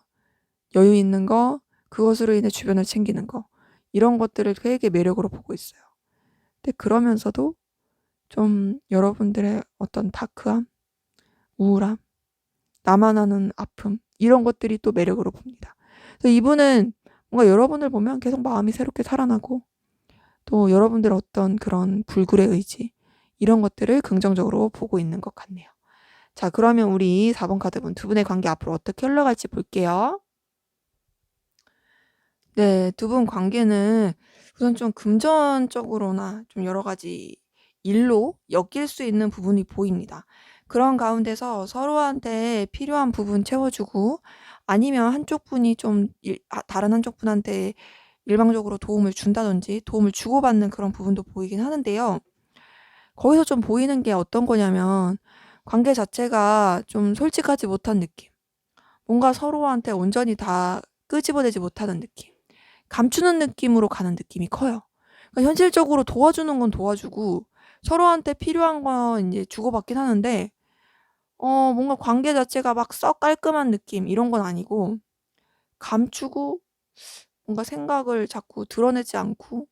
여유 있는 거, 그것으로 인해 주변을 챙기는 거, 이런 것들을 되게 매력으로 보고 있어요. 근데 그러면서도 좀 여러분들의 어떤 다크함, 우울함, 나만 아는 아픔, 이런 것들이 또 매력으로 봅니다. 그래서 이분은 뭔가 여러분을 보면 계속 마음이 새롭게 살아나고, 또 여러분들의 어떤 그런 불굴의 의지, 이런 것들을 긍정적으로 보고 있는 것 같네요. 자, 그러면 우리 4번 카드분 두 분의 관계 앞으로 어떻게 흘러갈지 볼게요. 네, 두 분 관계는 우선 좀 금전적으로나 좀 여러 가지 일로 엮일 수 있는 부분이 보입니다. 그런 가운데서 서로한테 필요한 부분 채워주고, 아니면 한쪽 분이 좀 다른 한쪽 분한테 일방적으로 도움을 준다든지 도움을 주고받는 그런 부분도 보이긴 하는데요. 거기서 좀 보이는 게 어떤 거냐면 관계 자체가 좀 솔직하지 못한 느낌. 뭔가 서로한테 온전히 다 끄집어내지 못하는 느낌. 감추는 느낌으로 가는 느낌이 커요. 그러니까 현실적으로 도와주는 건 도와주고 서로한테 필요한 건 이제 주고받긴 하는데 뭔가 관계 자체가 막 썩 깔끔한 느낌 이런 건 아니고, 감추고 뭔가 생각을 자꾸 드러내지 않고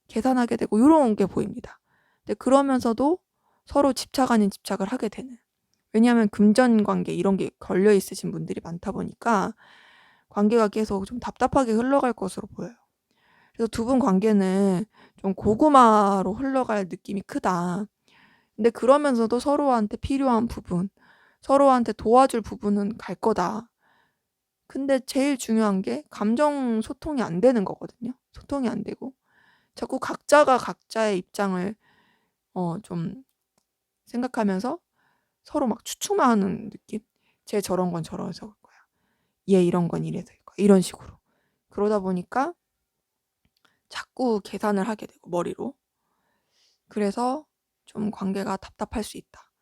계산하게 되고 요런 게 보입니다. 근데 그러면서도 서로 집착 아닌 집착을 하게 되는. 왜냐하면 금전 관계 이런 게 걸려 있으신 분들이 많다 보니까 관계가 계속 좀 답답하게 흘러갈 것으로 보여요. 그래서 두 분 관계는 좀 고구마로 흘러갈 느낌이 크다. 근데 그러면서도 서로한테 필요한 부분, 서로한테 도와줄 부분은 갈 거다. 근데 제일 중요한 게 감정 소통이 안 되는 거거든요. 소통이 안 되고 자꾸 각자가 각자의 입장을 좀 생각하면서 서로 막 추측만 하는 느낌? 쟤 저런 건 저래서일 거야. 얘 이런 건 이래서일 거야. 이런 식으로. 그러다 보니까 자꾸 계산을 하게 되고 머리로. 그래서 좀 관계가 답답할 수 있다.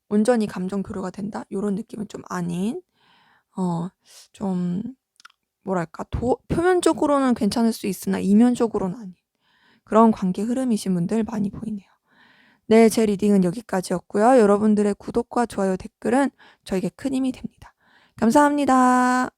온전히 감정 교류가 된다? 요런 느낌은 좀 아닌 좀 뭐랄까 표면적으로는 괜찮을 수 있으나 이면적으로는 아닌 그런 관계 흐름이신 분들 많이 보이네요. 네, 제 리딩은 여기까지였고요. 여러분들의 구독과 좋아요, 댓글은 저에게 큰 힘이 됩니다. 감사합니다.